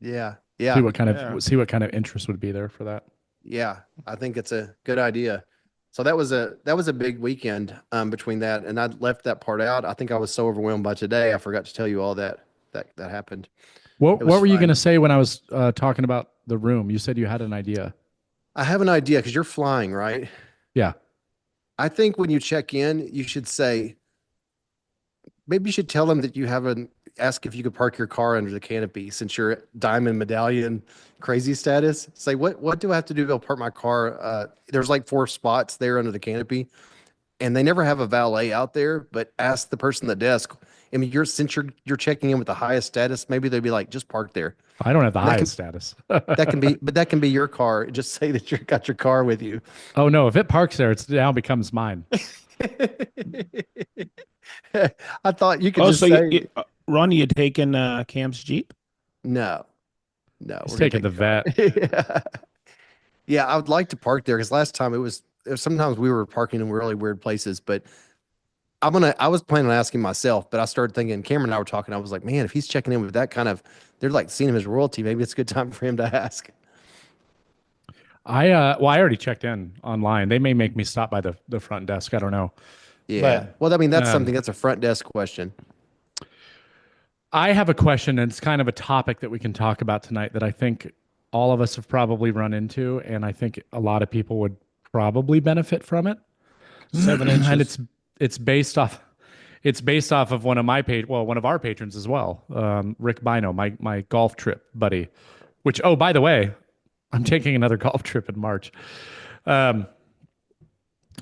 Yeah, See yeah, what kind yeah. of see what kind of interest would be there for that. yeah. I think it's a good idea. So that was a big weekend between that, and I left that part out. I think I was so overwhelmed by today, I forgot to tell you all that happened. It What was were you going fun. to say when I was talking about the room? You said you had an idea. I have an idea because you're flying, right? Yeah. I think when you check in, you should say, maybe you should tell them that you have ask if you could park your car under the canopy since you're diamond medallion crazy status. Say, what do I have to do to park my car? There's like 4 spots there under the canopy, and they never have a valet out there, but ask the person at the desk. I mean, since you're checking in with the highest status, maybe they'd be like, just park there. I don't have the And highest status. that can be your car. Just say that you got your car with you. Oh no, if it parks there, it's now becomes mine. I thought you could Oh, just so say Ronnie, you taking Cam's Jeep? no, no. He's We're gonna taking take the a car. vet. Yeah. Yeah, I would like to park there because last time sometimes we were parking in really weird places, but I was planning on asking myself, but I started thinking, Cameron and I were talking, I was like, man, if he's checking in with that kind of, they're like seeing him as royalty, maybe it's a good time for him to ask. I already checked in online. They may make me stop by the front desk. I don't know. Yeah. But Well, I mean, um that's a front desk question. I have a question, and it's kind of a topic that we can talk about tonight that I think all of us have probably run into, and I think a lot of people would probably benefit from it. 7 inches. And it's based off of one of our patrons as well, Rick Bino, my golf trip buddy. Which, oh, by the way, I'm taking another golf trip in March, um,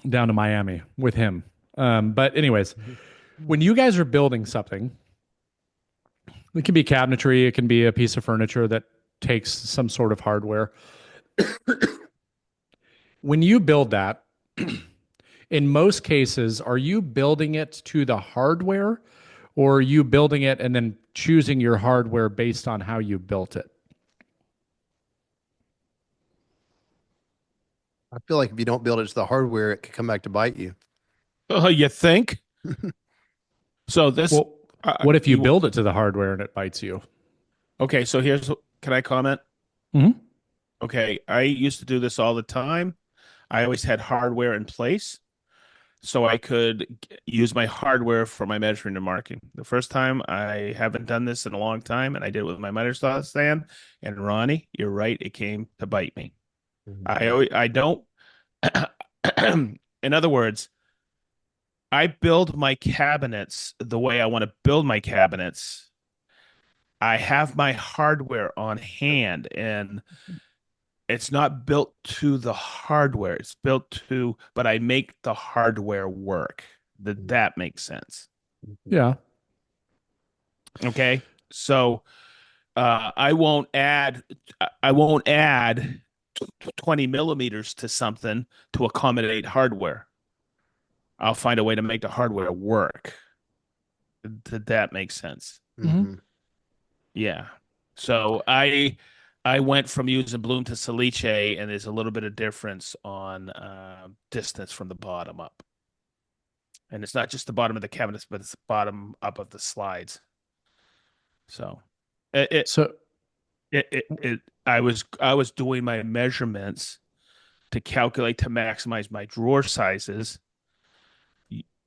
down to Miami with him. But anyways, when you guys are building something, it can be cabinetry, it can be a piece of furniture that takes some sort of hardware. When you build that, in most cases, are you building it to the hardware, or are you building it and then choosing your hardware based on how you built it? I feel like if you don't build it to the hardware, it could come back to bite you. Oh, you think? So this, Well, what if you you build it to the hardware and it bites you? okay? So can I comment? Mhm. Okay, I used to do this all the time. I always had hardware in place, so I could use my hardware for my measuring and marking. The first time I haven't done this in a long time, and I did it with my miter saw stand. And Ronnie, you're right, it came to bite me. Mhm. I don't, and In other words, I build my cabinets the way I want to build my cabinets. I have my hardware on hand, and it's not built to the hardware. It's built to, but I make the hardware work. That makes sense. Yeah. Okay. So I won't add 20 millimeters to something to accommodate hardware. I'll find a way to make the hardware work. Did that make sense? Mm-hmm. Mm-hmm. Yeah. So I went from using Bloom to Salice, and there's a little bit of difference on distance from the bottom up. And it's not just the bottom of the cabinets, but it's the bottom up of the slides. So it So I was doing my measurements to calculate to maximize my drawer sizes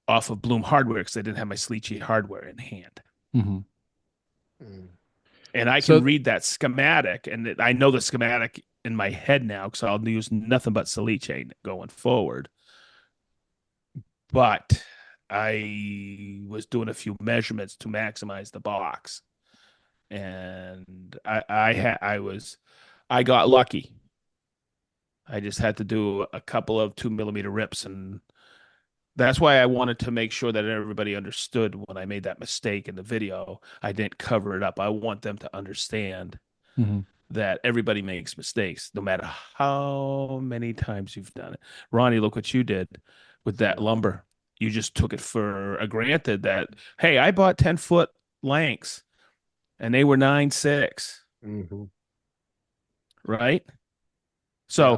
off of Bloom hardware because I didn't have my Salice hardware in hand. mm-hmm. And I can So read that schematic, and I know the schematic in my head now because I'll use nothing but Salice going forward. But I was doing a few measurements to maximize the box, and I got lucky. I just had to do a couple of 2 millimeter rips, and that's why I wanted to make sure that everybody understood when I made that mistake in the video. I didn't cover it up. I want them to understand mm-hmm. that everybody makes mistakes, no matter how many times you've done it. Ronnie, look what you did with that lumber. You just took it for granted that, hey, I bought 10-foot lengths and they were 9.6, Mm-hmm. right? Yeah. So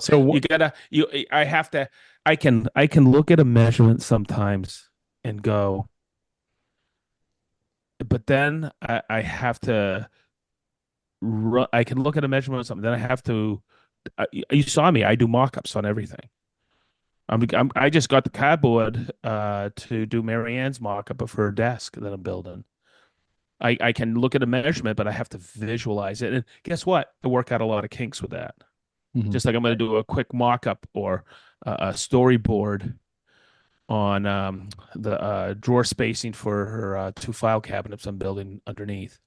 I can look at a measurement sometimes and go, but then I have to I can look at a measurement or something. Then I have to. You saw me. I do mock-ups on everything. I just got the cardboard to do Marianne's mock-up of her desk that I'm building. I can look at a measurement, but I have to visualize it. And guess what? I work out a lot of kinks with that. Mm-hmm. Just like I'm going to do a quick mock-up or a storyboard on the drawer spacing for her two file cabinets I'm building underneath.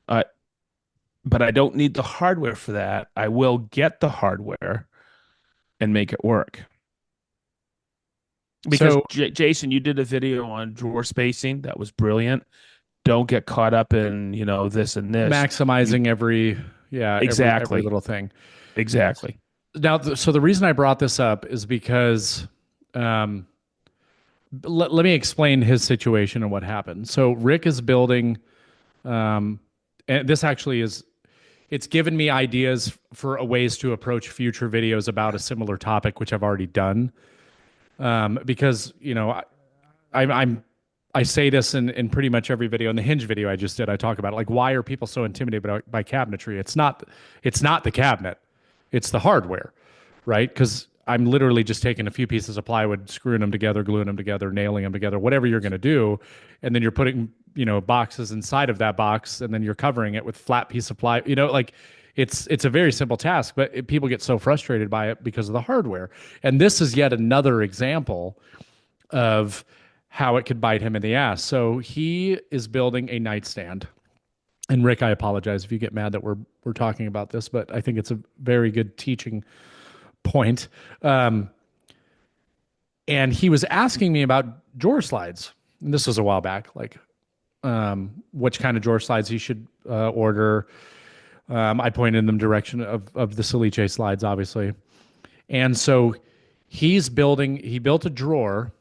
Uh, but I don't need the hardware for that. I will get the hardware and make it work. Because So Jason, you did a video on drawer spacing that was brilliant. Don't get caught up in, this and this. maximizing every Exactly. little thing. Exactly. Now, so the reason I brought this up is because let me explain his situation and what happened. So Rick is building, and this actually it's given me ideas for ways to approach future videos about a similar topic, which I've already done. Because I say this in pretty much every video. In the Hinge video I just did, I talk about it. Like, why are people so intimidated by cabinetry? It's not the cabinet, it's the hardware, right? Because I'm literally just taking a few pieces of plywood, screwing them together, gluing them together, nailing them together, whatever you're going to do, and then you're putting boxes inside of that box, and then you're covering it with flat piece of ply. Like it's a very simple task, but people get so frustrated by it because of the hardware. And this is yet another example of how it could bite him in the ass. So he is building a nightstand. And Rick, I apologize if you get mad that we're talking about this, but I think it's a very good teaching point. And he was asking me about drawer slides. And this was a while back, like which kind of drawer slides he should order. I pointed in the direction of the Salice slides, obviously. And so he built a drawer,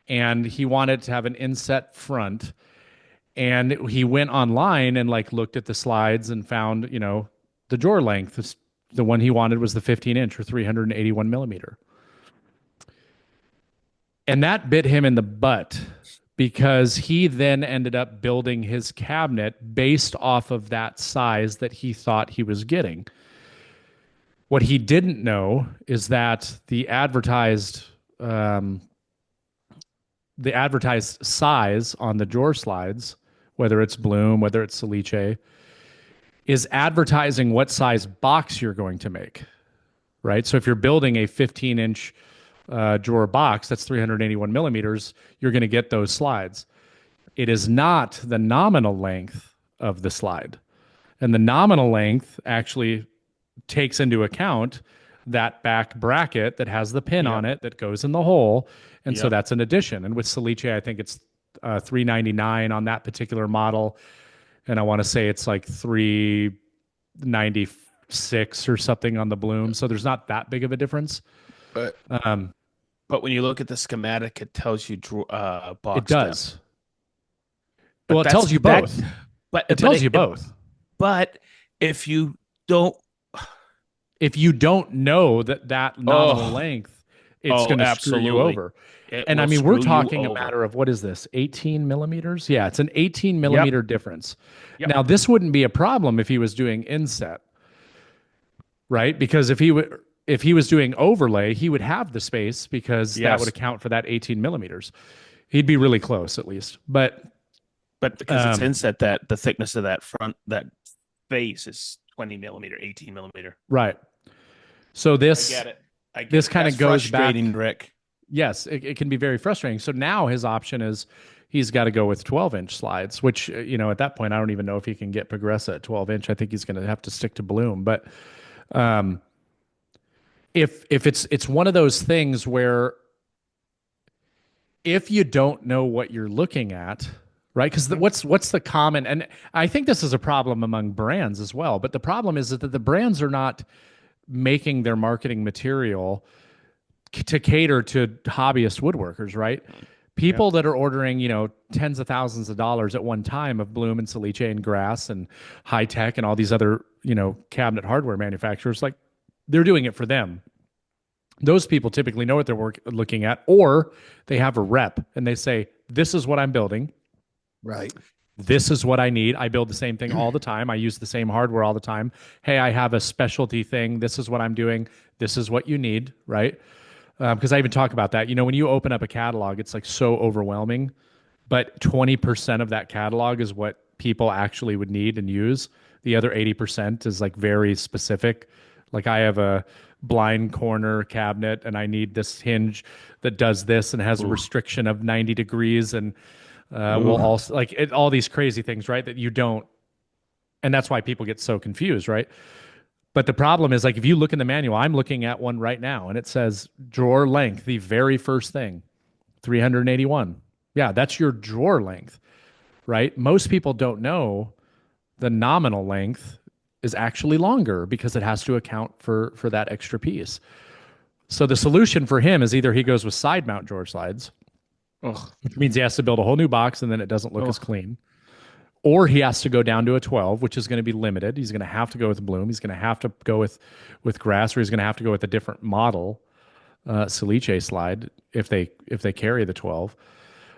and he wanted to have an inset front. And he went online and looked at the slides and found, the drawer length. The one he wanted was the 15-inch or 381 millimeter. And that bit him in the butt because he then ended up building his cabinet based off of that size that he thought he was getting. What he didn't know is that the advertised size on the drawer slides, whether it's Bloom, whether it's Salice, is advertising what size box you're going to make, right? So if you're building a 15-inch drawer box that's 381 millimeters, you're going to get those slides. It is not the nominal length of the slide. And the nominal length actually takes into account that back bracket that has the pin on Yep. it that goes in the hole. And so Yep. that's an addition. And with Celiche, I think it's 399 on that particular model. And I want to say it's like 396 or something on the Bloom. So there's not that big of a difference. But Um, but when you look at the schematic, it tells you it box depth. does. But Well, it tells you that. both. But It tells you both. But if you don't, If you don't know that nominal oh, length, it's going to screw you absolutely, over. it And I will mean, we're screw you talking a over. matter of what is this, 18 millimeters? Yeah, it's an 18 Yep. millimeter difference. Yep. Now, this wouldn't be a problem if he was doing inset, right? Because if he was doing overlay, he would have the space because that would Yes. account for that 18 millimeters. He'd be really close at least. But because it's Um, inset, that the thickness of that face is 20 millimeter, 18 millimeter. right. So I get it. I get this it. kind That's of goes back. frustrating, Rick. Yes, it can be very frustrating. So now his option is he's got to go with 12-inch slides, which, at that point, I don't even know if he can get Progressa at 12-inch. I think he's going to have to stick to Bloom. But um, if it's one of those things where if you don't know what you're looking at, right? Because what's the common, and I think this is a problem among brands as well. But the problem is that the brands are not making their marketing material to cater to hobbyist woodworkers, right? People that are ordering, tens of thousands of dollars at one time of Bloom and Celiche and Grass and High Tech and all these other, cabinet hardware manufacturers, like they're doing it for them. Those people typically know what they're looking at, or they have a rep and they say, "This is what I'm building. Right. This is what I need. I build the same thing all the time. I use the same hardware all the time. Hey, I have a specialty thing. This is what I'm doing. This is what you need," right? Because I even talk about that. When you open up a catalog, it's like so overwhelming, but 20% of that catalog is what people actually would need and use. The other 80% is like very specific. Like I have a blind corner cabinet and I need this hinge that does this and has a restriction of 90 degrees and will also all these crazy things, right? That you don't, and that's why people get so confused, right? But the problem is, like, if you look in the manual, I'm looking at one right now, and it says drawer length, the very first thing, 381. Yeah, that's your drawer length, right? Most people don't know the nominal length is actually longer because it has to account for that extra piece. So the solution for him is either he goes with side mount drawer slides, Ugh. which means he has to build a whole new box and then it doesn't look as Ugh. clean. Or he has to go down to a 12, which is going to be limited. He's going to have to go with Bloom. He's going to have to go with Grass, or he's going to have to go with a different model Celiche slide if they carry the 12.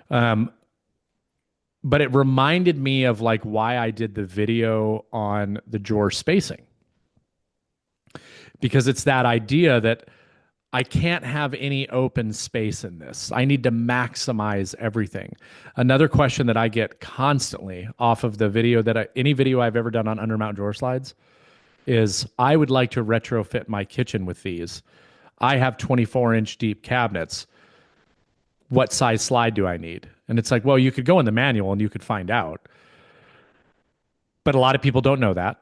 But it reminded me of like why I did the video on the drawer spacing, because it's that idea that I can't have any open space in this. I need to maximize everything. Another question that I get constantly off of the video any video I've ever done on undermount drawer slides is I would like to retrofit my kitchen with these. I have 24-inch deep cabinets. What size slide do I need? And it's like, well, you could go in the manual and you could find out. But a lot of people don't know that.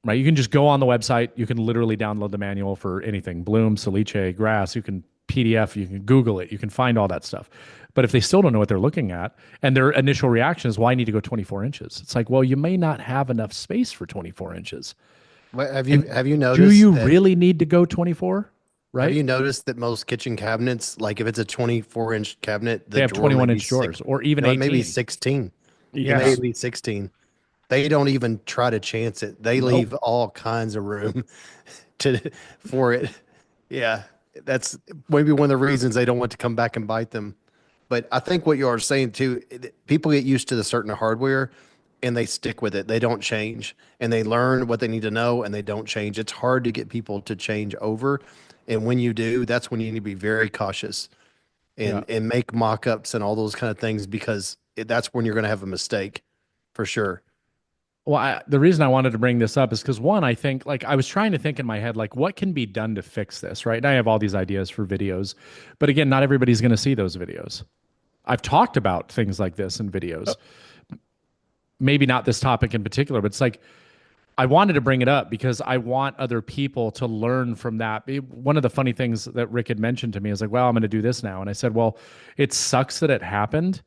Right, you can just go on the website. You can literally download the manual for anything: Bloom, Celiche, Grass. You can PDF. You can Google it. You can find all that stuff. But if they still don't know what they're looking at, and their initial reaction is, "Well, I need to go 24 inches," it's like, well, you may not have enough space for 24 inches. Have And you noticed? do you really need to go 24? Right? Have you noticed that most kitchen cabinets, like if it's a 24-inch cabinet, They have 21-inch drawers, or even 18. maybe 16. Yes. Maybe 16. They don't even try to chance it. They leave all kinds of room for it. Yeah, that's maybe one of the reasons they don't want to come back and bite them. But I think what you are saying too, people get used to the certain hardware and they stick with it. They don't change and they learn what they need to know and they don't change. It's hard to get people to change over. And when you do, that's when you need to be very cautious and make mock-ups and all those kind of things, because that's when you're going to have a mistake for sure. Well, the reason I wanted to bring this up is because one, I think like I was trying to think in my head, like what can be done to fix this, right? And I have all these ideas for videos, but again, not everybody's going to see those videos. I've talked about things like this in videos, maybe not this topic in particular, but it's like I wanted to bring it up because I want other people to learn from that. One of the funny things that Rick had mentioned to me is like, well, I'm going to do this now. And I said, well, it sucks that it happened,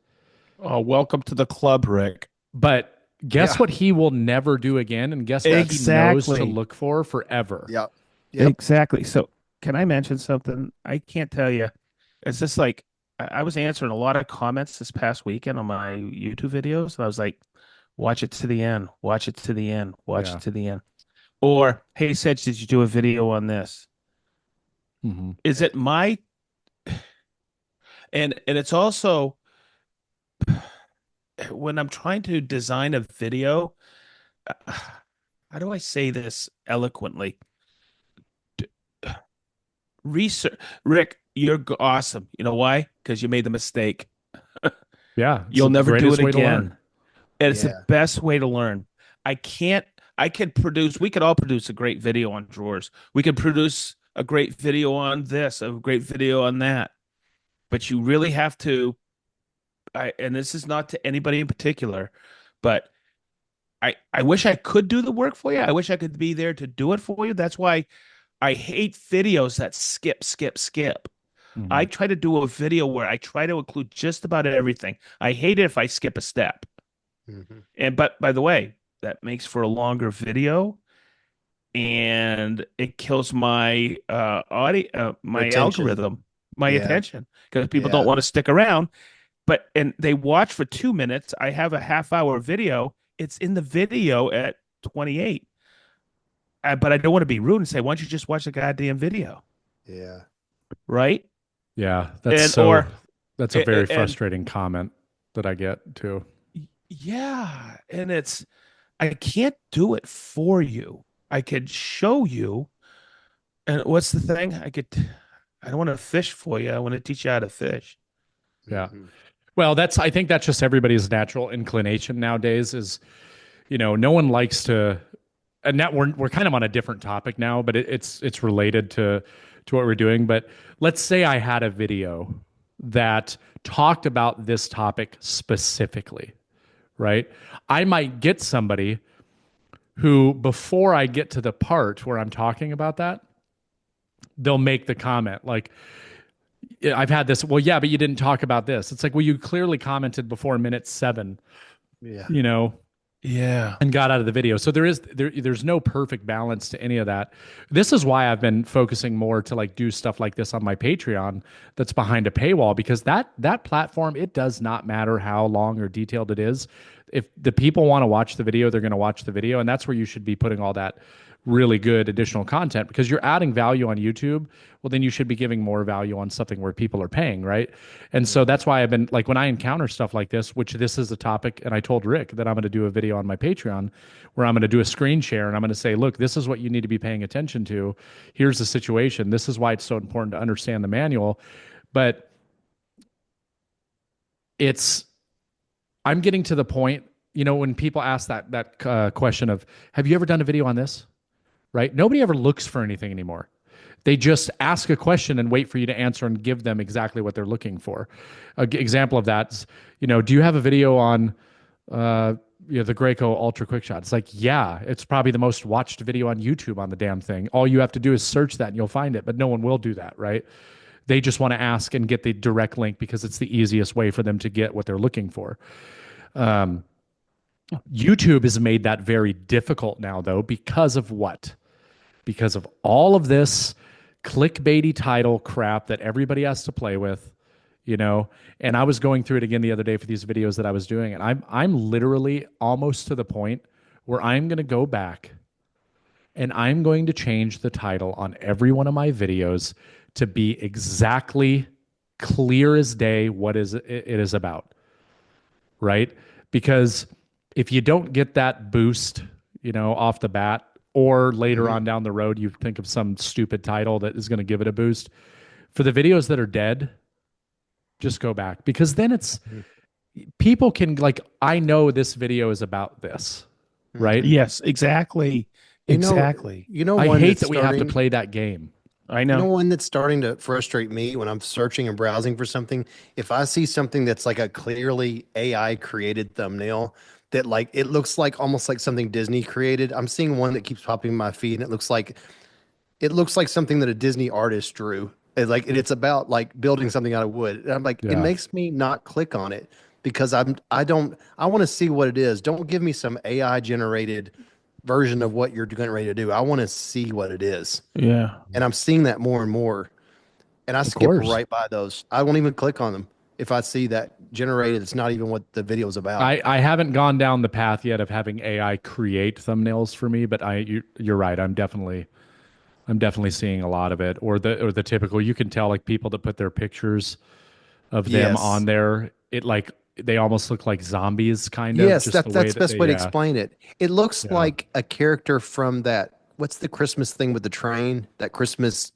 Oh, welcome to the club, Rick. but guess Yeah. what he will never do again? And guess what he knows to Exactly. look for forever? Yep. Yep. Exactly. So, can I mention something? I can't tell you. It's just like I was answering a lot of comments this past weekend on my YouTube videos, and I was like, watch it to the end, watch it to the end, watch Yeah. it to the end. Or, hey, Sedge, did you do a video on this? Hmm. Is it my and it's also when I'm trying to design a video, how do I say this eloquently? Research, Rick, you're awesome. You know why? Because you made the mistake. Yeah. It's You'll the never do greatest it way to learn. again. And it's the Yeah. best way to learn. I can't, I could produce, we could all produce a great video on drawers. We could produce a great video on this, a great video on that. But you really have to, and this is not to anybody in particular, but I wish I could do the work for you. I wish I could be there to do it for you. That's why I hate videos that skip, skip, skip. I Hmm. try to do a video where I try to include just about everything. I hate it if I skip a step. Hmm. And but by the way, that makes for a longer video and it kills my audio my Retention. algorithm, my Yeah. attention because people don't Yeah. want to stick around. But and they watch for 2 minutes. I have a half-hour video. It's in the video at 28. But I don't want to be rude and say, why don't you just watch the goddamn video? Yeah. Right? Yeah. And or That's a very and frustrating comment that I get too. yeah, and it's I can't do it for you. I could show you. And what's the thing? I don't want to fish for you. I want to teach you how to fish. Yeah. Hmm. Well, I think that's just everybody's natural inclination nowadays is, no one likes to, and that we're kind of on a different topic now, but it's related to what we're doing. But let's say I had a video that talked about this topic specifically, right? I might get somebody who, before I get to the part where I'm talking about that, they'll make the comment like, yeah, I've had this. Well, yeah, but you didn't talk about this. It's like, well, you clearly commented before minute 7, Yeah. you know, Yeah. and got out of the video. So there's no perfect balance to any of that. This is why I've been focusing more to like do stuff like this on my Patreon that's behind a paywall because that platform, it does not matter how long or detailed it is. If the people want to watch the video, they're going to watch the video, and that's where you should be putting all that really good additional content because you're adding value on YouTube. Well, then you should be giving more value on something where people are paying, right? And so that's why I've been like, when I encounter stuff like this, which this is a topic, and I told Rick that I'm going to do a video on my Patreon where I'm going to do a screen share and I'm going to say, look, this is what you need to be paying attention to. Here's the situation. This is why it's so important to understand the manual. But it's, I'm getting to the point, when people ask that question of, have you ever done a video on this? Right? Nobody ever looks for anything anymore. They just ask a question and wait for you to answer and give them exactly what they're looking for. An example of that is, do you have a video on the Graco Ultra Quick Shot? It's like, yeah, it's probably the most watched video on YouTube on the damn thing. All you have to do is search that and you'll find it, but no one will do that, right? They just want to ask and get the direct link because it's the easiest way for them to get what they're looking for. YouTube has made that very difficult now, though, because of what? Because of all of this clickbaity title crap that everybody has to play with, And I was going through it again the other day for these videos that I was doing, and I'm literally almost to the point where I'm going to go back and I'm going to change the title on every one of my videos to be exactly clear as day what it is about, right? Because if you don't get that boost, off the bat, or later Hmm. on down the road, you think of some stupid title that is going to give it a boost. For the videos that are dead, just go back because then it's people can like, I know this video is about this. right? Yes, exactly. You know, Exactly. you know I one hate that's that we have to starting. play that game. I You know know. one that's starting to frustrate me when I'm searching and browsing for something. If I see something that's like a clearly AI created thumbnail that like it looks like almost like something Disney created. I'm seeing one that keeps popping in my feed and it looks like something that a Disney artist drew. It's about like building something out of wood. And I'm like, it Yeah. makes me not click on it because I want to see what it is. Don't give me some AI generated version of what you're getting ready to do. I want to see what it is. Yeah. And I'm seeing that more and more. And I Of skip course. right by those. I won't even click on them if I see that generated. It's not even what the video is about. I haven't gone down the path yet of having AI create thumbnails for me, but you're right. I'm definitely seeing a lot of it, or the typical. You can tell like people that put their pictures of them on Yes. there. It like they almost look like zombies, kind of, Yes, just the that's way the that best they. way to Yeah, explain it. It looks yeah. like a character from that. What's the Christmas thing with the train? That Christmas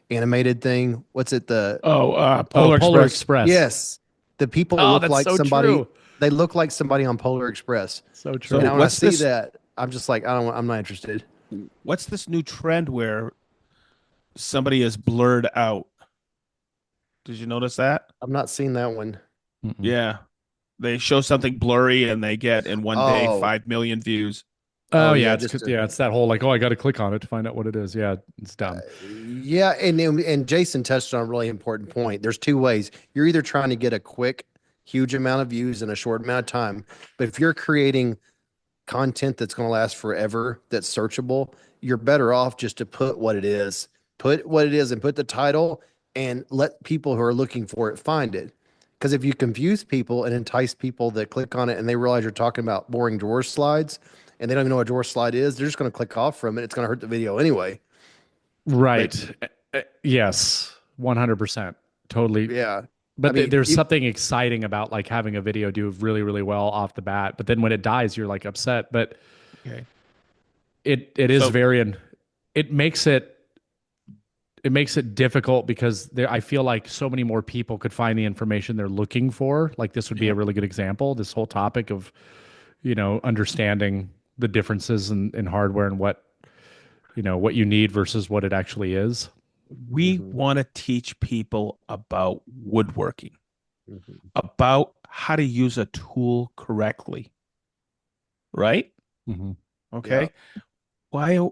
animated thing. What's it? The Oh, Oh, Polar Polar Express. Express. Yes, the people Oh, look that's like so somebody. true. They look like somebody on Polar Express. So So And true. when I see that, I'm just like, I don't. I'm not interested. what's this new trend where somebody is blurred out? Did you notice that? I'm not seeing that one. Mm-mm. Yeah. They show something blurry and they get in one day Oh, 5 million views. Oh oh yeah, yeah, it's just yeah, it's that whole like, oh, I got to click on it to find out what it is. Yeah, it's dumb. yeah, and Jason touched on a really important point. There's two ways. You're either trying to get a quick, huge amount of views in a short amount of time, but if you're creating content that's going to last forever, that's searchable, you're better off just to put what it is. Put what it is and put the title and let people who are looking for it find it. Because if you confuse people and entice people that click on it and they realize you're talking about boring drawer slides and they don't even know what a drawer slide is, they're just going to click off from it. It's going to hurt the video anyway. But Right. Yes, 100%. Totally. yeah, I But mean, there's something exciting about like having a video do really, really well off the bat. But then when it dies, you're like upset. But Okay. it is So very, it makes it difficult because I feel like so many more people could find the information they're looking for. Like this would be yeah, a really good example. This whole topic of, understanding the differences in hardware and what you need versus what it actually is. we mhm, want to teach people about woodworking, mhm. about how to use a tool correctly, right? Mm-hmm. Yeah. Okay. Why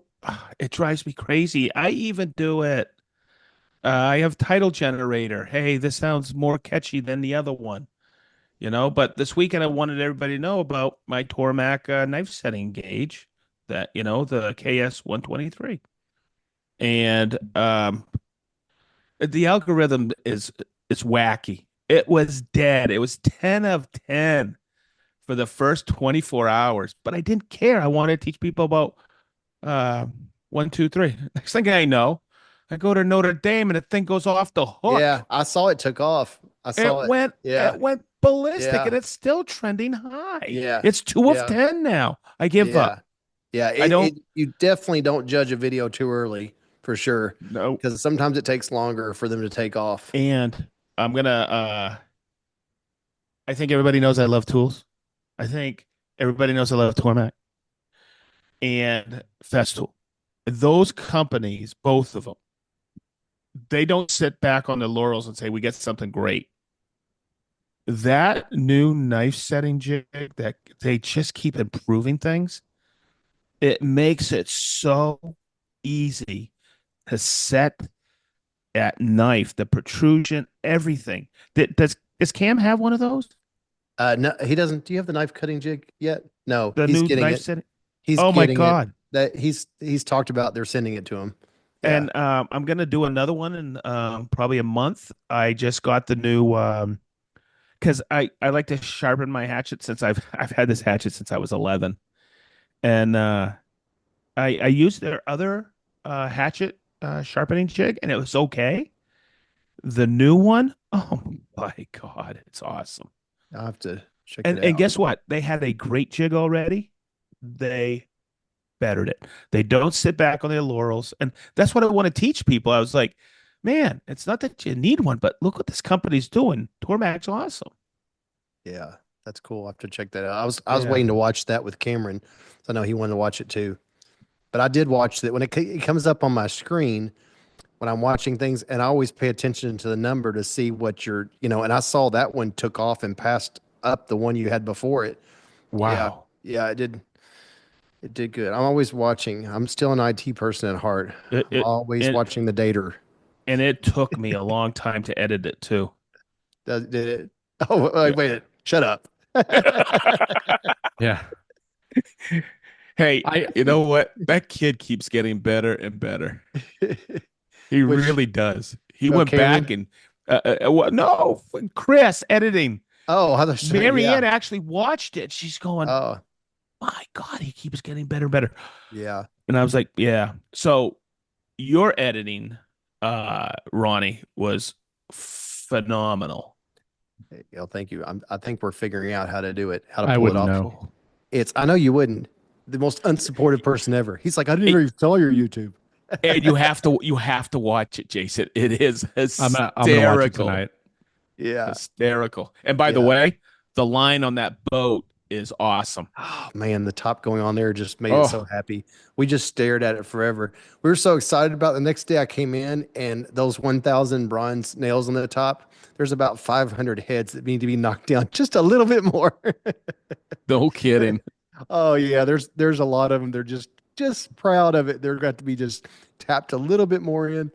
it drives me crazy. I even do it. I have title generator. Hey, this sounds more catchy than the other one, But this weekend, I wanted everybody to know about my Tormac knife setting gauge, that the KS 123, and the algorithm is wacky. It was dead. It was 10 of 10 for the first 24 hours, but I didn't care. I wanted to teach people about uh, 123. Next thing I know, I go to Notre Dame and the thing goes off the Yeah, hook. I saw it took off. I It saw it. went Yeah. it went ballistic and Yeah. it's still trending high. Yeah. It's two of Yeah. 10 now. I give Yeah. up. Yeah. I don't You definitely don't judge a video too early for sure. know. Because sometimes it takes longer for them to take off. And I'm gonna I think everybody knows I love tools. I think everybody knows I love Tormac and Festool. Those companies, both of them, they don't sit back on their laurels and say we get something great. That new knife setting jig that they just keep improving things, it makes it so easy to set at knife, the protrusion, everything. Does Cam have one of those? No, he doesn't. Do you have the knife cutting jig yet? No, The he's new getting knife it. setting? He's Oh my getting it. God. That he's talked about they're sending it to him. Yeah. And I'm gonna do another one in probably a month. I just got the new because I like to sharpen my hatchet since I've had this hatchet since I was 11, and I used their other hatchet sharpening jig and it was okay. The new one, oh my God, it's awesome. I'll have to check it And out. guess what? They had a great jig already. They bettered it. They don't sit back on their laurels. And that's what I want to teach people. I was like, man, it's not that you need one, but look what this company's doing. Tormac's awesome. Yeah. That's cool. I have to check that out. I was Yeah. waiting to watch that with Cameron. So I know he wanted to watch it too. But I did watch that when it comes up on my screen when I'm watching things, and I always pay attention to the number to see what and I saw that one took off and passed up the one you had before it. Yeah. Wow. Yeah, it did. It did good. I'm always watching. I'm still an IT person at heart. It, I'm it always and watching the data. and it took me a long time to edit it too. Did it? Oh, Yeah. wait. Shut up. Yeah. Hey, I you know what? That kid keeps getting better and better. He Which, really does. He oh, went back Cameron? and no, Chris editing. Oh, how Marianne yeah. actually watched it. She's going, Oh, my God, he keeps getting better and better. yeah. And I was like, yeah. So your editing, Ronnie, was phenomenal. Thank you. I think we're figuring out how to do it, how to I pull it wouldn't off. know. I know you wouldn't. The most unsupportive person ever. He's like, I didn't It- even saw your YouTube. and you have to watch it, Jason. It is I'm gonna watch it hysterical. tonight. Yeah. Hysterical. And by the Yeah. way, the line on that boat is awesome. Oh man, the top going on there just made it so Oh, happy. We just stared at it forever. We were so excited about it. The next day I came in and those 1,000 bronze nails on the top, there's about 500 heads that need to be knocked down just a little bit more. no kidding. Oh yeah, there's a lot of them. They're just proud of it. They're got to be just tapped a little bit more in.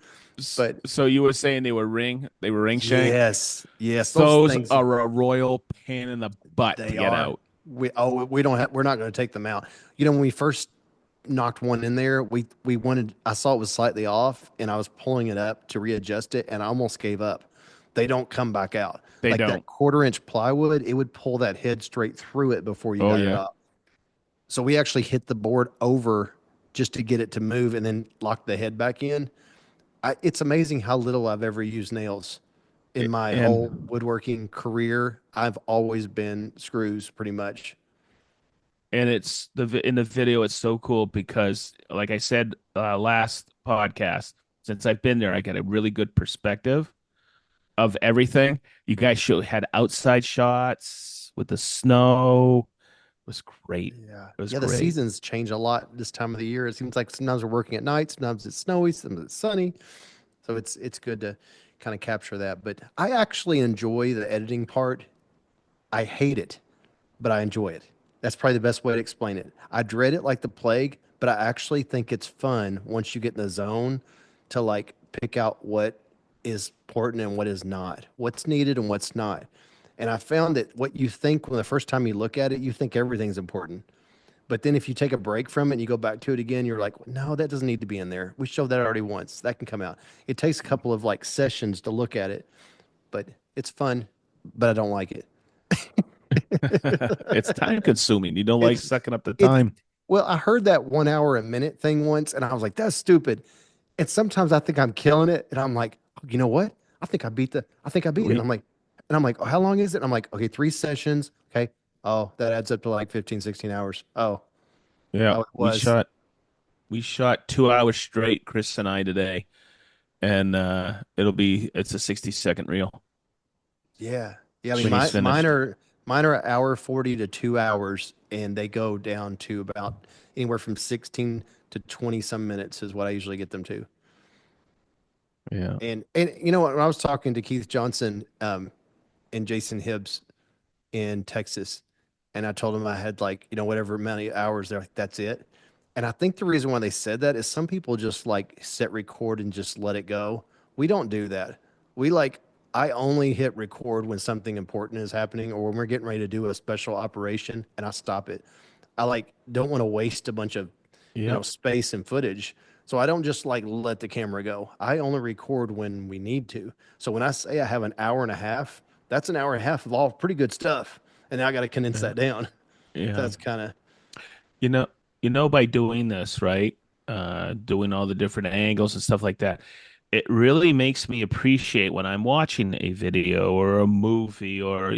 But So you were saying they were ring shank? yes, those Those things are a royal pain in the butt to they get are. out. We don't have we're not going to take them out. When we first knocked one in there, we wanted I saw it was slightly off and I was pulling it up to readjust it and I almost gave up. They don't come back out. They Like don't. that 1/4 inch plywood, it would pull that head straight through it before you Oh got it yeah. up. So we actually hit the board over just to get it to move and then lock the head back in. It's amazing how little I've ever used nails in my whole And woodworking career. I've always been screws pretty much. it's in the video it's so cool because like I said last podcast, since I've been there, I get a really good perspective of everything. You guys had outside shots with the snow. It was great. Yeah. It was Yeah, the great. seasons change a lot this time of the year. It seems like sometimes we're working at night, sometimes it's snowy, sometimes it's sunny. So it's good to kind of capture that. But I actually enjoy the editing part. I hate it, but I enjoy it. That's probably the best way to explain it. I dread it like the plague, but I actually think it's fun once you get in the zone to like pick out what is important and what is not, what's needed and what's not. And I found that what you think when the first time you look at it, you think everything's important. But then if you take a break from it and you go back to it again, you're like, no, that doesn't need to be in there. We showed that already once. That can come out. It takes a couple of like sessions to look at it, but it's fun, but I don't like it. It's time consuming. You don't like It's sucking up the it's time. well, I heard that 1 hour a minute thing once, and I was like, that's stupid. And sometimes I think I'm killing it, and I'm like, "Oh, you know what? I think I beat it. And We I'm like, oh, how long is it? And I'm like, okay, 3 sessions. Okay. Oh, that adds up to like 15, 16 hours. Oh, yeah, oh, it was. we shot 2 hours straight, Chris and I today. And it's a 60-second reel Yeah. Yeah. I mean, when he's finished. mine are an hour 40 to 2 hours, and they go down to about anywhere from 16 to 20 some minutes is what I usually get them to. Yeah. And you know what? When I was talking to Keith Johnson and Jason Hibbs in Texas, and I told them I had like whatever amount of hours, they're like, that's it. And I think the reason why they said that is some people just like set record and just let it go. We don't do that. We like I only hit record when something important is happening or when we're getting ready to do a special operation, and I stop it. I like don't want to waste a bunch of Yep. space and footage. So I don't just like let the camera go. I only record when we need to. So when I say I have an hour and a half, that's an hour and a half of all pretty good stuff. And now I got to condense Yeah. that down. So Yeah. that's kind of, You know, by doing this, right? Doing all the different angles and stuff like that, it really makes me appreciate when I'm watching a video or a movie or,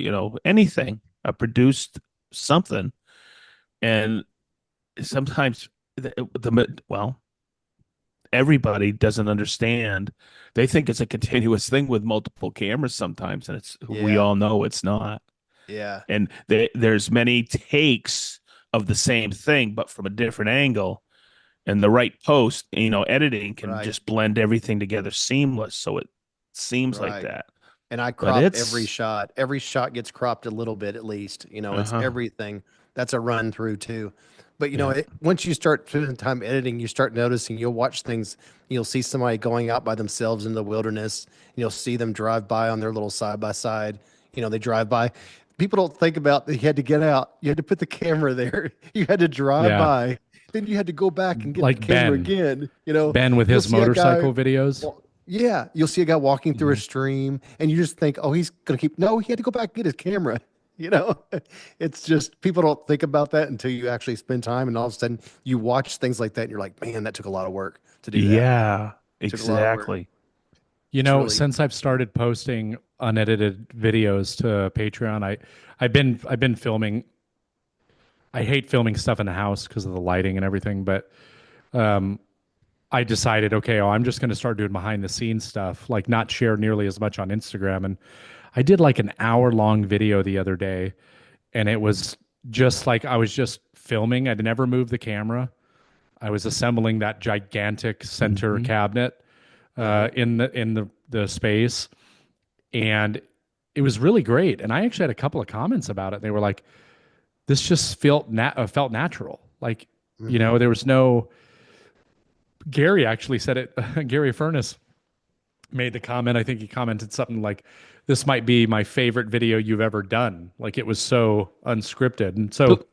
anything, a produced something. And sometimes well, everybody doesn't understand. They think it's a continuous thing with multiple cameras sometimes, and we yeah. all know it's not. Yeah. and there's many takes of the same thing, but from a different angle. And the right post, editing can Right. just blend everything together seamless. So it seems like Right. that. And I But crop every it's shot. Every shot gets cropped a little bit at least. It's uh-huh. everything. That's a run through too. But Yeah. once you start spending time editing, you start noticing you'll watch things. You'll see somebody going out by themselves in the wilderness. You'll see them drive by on their little side by side. They drive by. People don't think about that you had to get out. You had to put the camera there. You had to drive Yeah. by. Then you had to go back and get the Like camera Ben. again. Ben with You'll his see a guy motorcycle videos. yeah, you'll see a guy walking through a Mhm. stream and you just think, oh, he's gonna keep no, he had to go back and get his camera. You know, it's just people don't think about that until you actually spend time and all of a sudden you watch things like that and you're like, man, that took a lot of work to do that. Yeah, Took a lot of work. exactly. It's really Since I've started posting unedited videos to Patreon, I've been filming. I hate filming stuff in the house because of the lighting and everything, but um, I decided, okay, I'm just going to start doing behind the scenes stuff, like not share nearly as much on Instagram. And I did like an hour long video the other day, and it was just like I was just filming. I'd never moved the camera. I was assembling that gigantic center Hmm. cabinet uh-huh. in the space, and it was really great. And I actually had a couple of comments about it. They were like, "This just felt natural. Like, Hmm. there was no." Gary actually said it. Gary Furness made the comment. I think he commented something like, "This might be my favorite video you've ever done." Like it was so unscripted, and The, so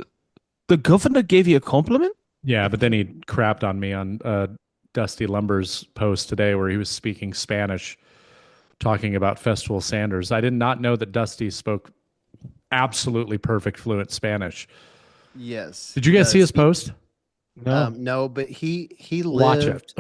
the governor gave you a compliment? yeah. But then he crapped on me on Dusty Lumber's post today, where he was speaking Spanish, talking about Festival Sanders. I did not know that Dusty spoke absolutely perfect, fluent Spanish. Yes, Did you he guys see does. his post? No. No, but he Watch it.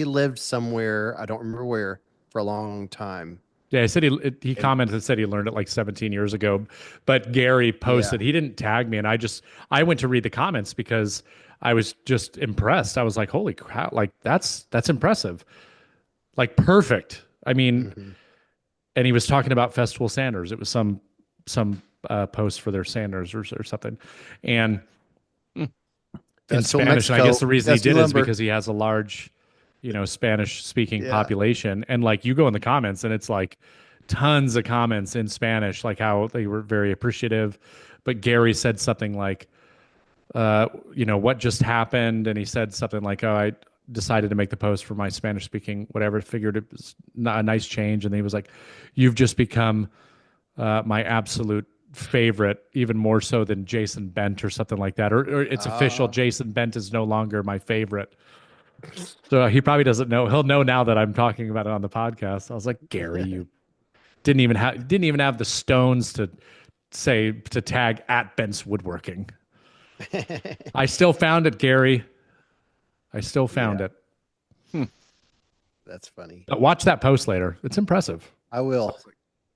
lived somewhere, I don't remember where, for a long time. Yeah, he said he And commented and said he learned it like 17 years ago, but Gary yeah. posted. He didn't tag me, and I went to read the comments because I was just impressed. I was like, "Holy crap! Like that's impressive. Like perfect." I mean, Hmm. and he was talking about Festival Sanders. It was some post for their Sanders or something, and Hmm. in Festival Spanish. And I guess Mexico, the reason he Dusty did it is Lumber. because he has a large, Spanish speaking Yeah. population. And like you go in the comments and it's like tons of comments in Spanish, like how they were very appreciative. But Gary said something like, what just happened? And he said something like, oh, I decided to make the post for my Spanish speaking, whatever, figured it was a nice change. And he was like, you've just become my absolute favorite, even more so than Jason Bent or something like that. Or it's official. Ah. Jason Bent is no longer my favorite. So he probably doesn't know. He'll know now that I'm talking about it on the podcast. I was like, Gary, you didn't even have the stones to say to tag at Bent's Woodworking. I still found it, Gary. I still found Yeah, it. Hmm. that's funny. But watch that post later. It's impressive. I will.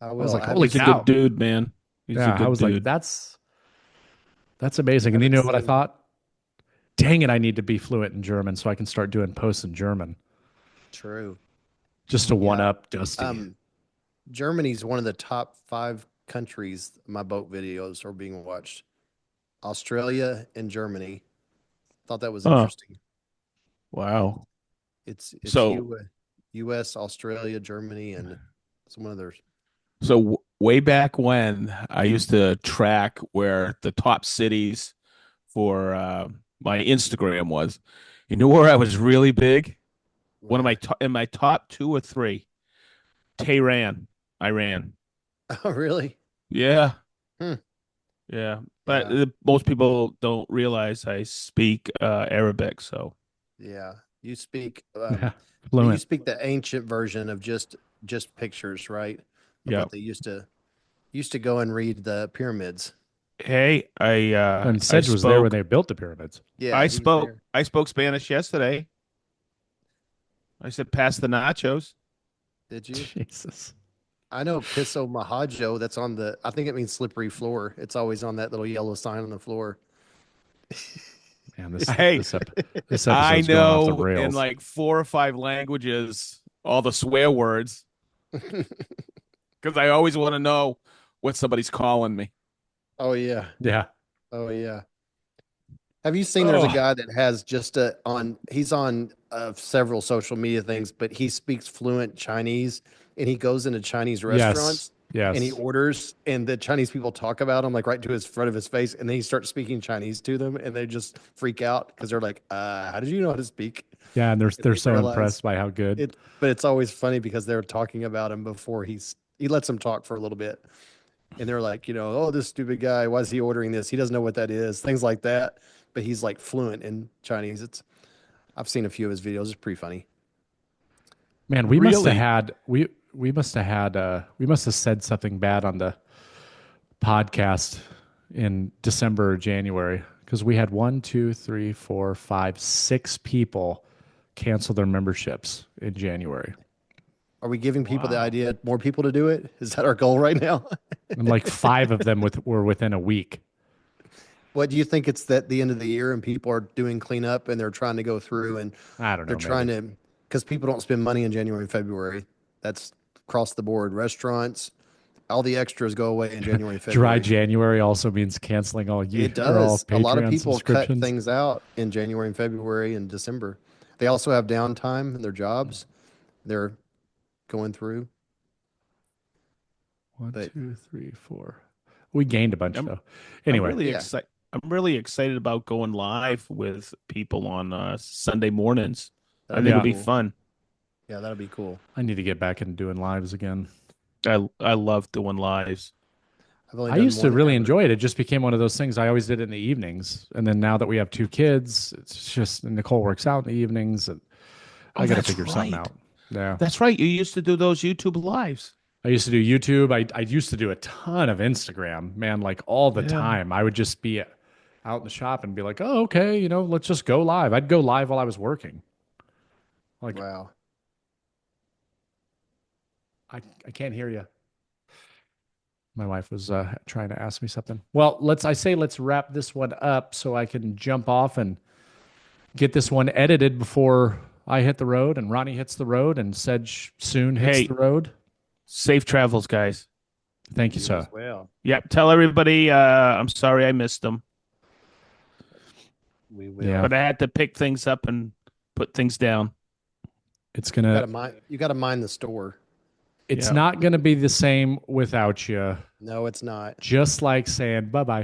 I I was will. like, I holy haven't He's a seen. good cow. dude, man. He's a Yeah, I good was like, dude. that's amazing. And you Haven't know what I seen. thought? Dang it, I need to be fluent in German so I can start doing posts in German True. just to one Yeah. up Dusty. Um, Germany's one of the top 5 countries my boat videos are being watched. Australia and Germany. Thought that was Oh, interesting. wow. It's So, U.S., Australia, Germany, and some others. way back when I used to track where the top cities for my Instagram was. You know where I was really big? One of Where? in my top two or three, Tehran, Iran. Oh, really? Yeah, Hmm. yeah. But Yeah. most people don't realize I speak Arabic, so Yeah. You speak Yeah, now you fluent. speak the ancient version of just pictures, right? Of yeah. what they used to go and read the pyramids. Hey, And Sedge was there when they built the pyramids. Yeah, he was there. I spoke Spanish yesterday. I said pass the nachos. Did you? Jesus. I know Piso Mahajo, that's on I think it means slippery floor. It's always on that little yellow sign on the floor. Man, this Hey, this ep- this I episode's going off the know in rails. like 4 or 5 languages all the swear words because I always want to know what somebody's calling me. Oh yeah. Yeah. Oh yeah. Have you seen there's a Oh, guy that has just he's on several social media things, but he speaks fluent Chinese and he goes into Chinese Yes. restaurants and he Yes. orders and the Chinese people talk about him like right to his front of his face and then he starts speaking Chinese to them and they just freak out because they're like, how did you know how to speak? Yeah, and And they're they so realize impressed by how good. it, but it's always funny because they're talking about him before he lets them talk for a little bit. And they're like, oh, this stupid guy, why is he ordering this? He doesn't know what that is, things like that. But he's like fluent in Chinese. I've seen a few of his videos. It's pretty funny. Man, really? we must have said something bad on the podcast in December or January because we had one, two, three, four, five, six people cancel their memberships in January. Are we giving people the Wow. idea more people to do it? Is that our goal right now? And like five of them were within a week. What do you think it's that the end of the year and people are doing cleanup and they're trying to go through and I don't they're know, trying maybe. to because people don't spend money in January and February. That's across the board. Restaurants, all the extras go away in January and Dry February. January also means canceling all you It or all does. A lot of Patreon people cut subscriptions. things out in January and February and December. They also have downtime in their jobs. They're going through, One, but two, three, four. We gained a bunch I'm though. I'm Anyway, really yeah, excited. I'm really excited about going live with people on Sunday mornings. I that'll think be it'll yeah, be cool. fun. Yeah, that'll be cool. I need to get back into doing lives again. I love doing lives. I've only I done used to one really ever. enjoy it. It just became one of those things I always did in the evenings. And then now that we have two kids, it's just and Nicole works out in the evenings and Oh, I got to that's figure something right. out. Yeah. That's right. You used to do those YouTube lives. I used to do YouTube. I used to do a ton of Instagram, man, like all the Yeah. time. I would just be out in the shop and be like, oh, okay, let's just go live. I'd go live while I was working. Like, Wow. I can't hear you. My wife was trying to ask me something. Well, let's wrap this one up so I can jump off and get this one edited before I hit the road and Ronnie hits the road and Sedge soon hits the Hey, road. safe travels, guys. Thank you, You sir. as well. Yep. Tell everybody I'm sorry I missed them, We Yeah, will. but I had to pick things up and put things down. it's gonna You gotta mind the store. it's Yeah. not gonna be the same without you. No, it's not. Just like saying bye bye.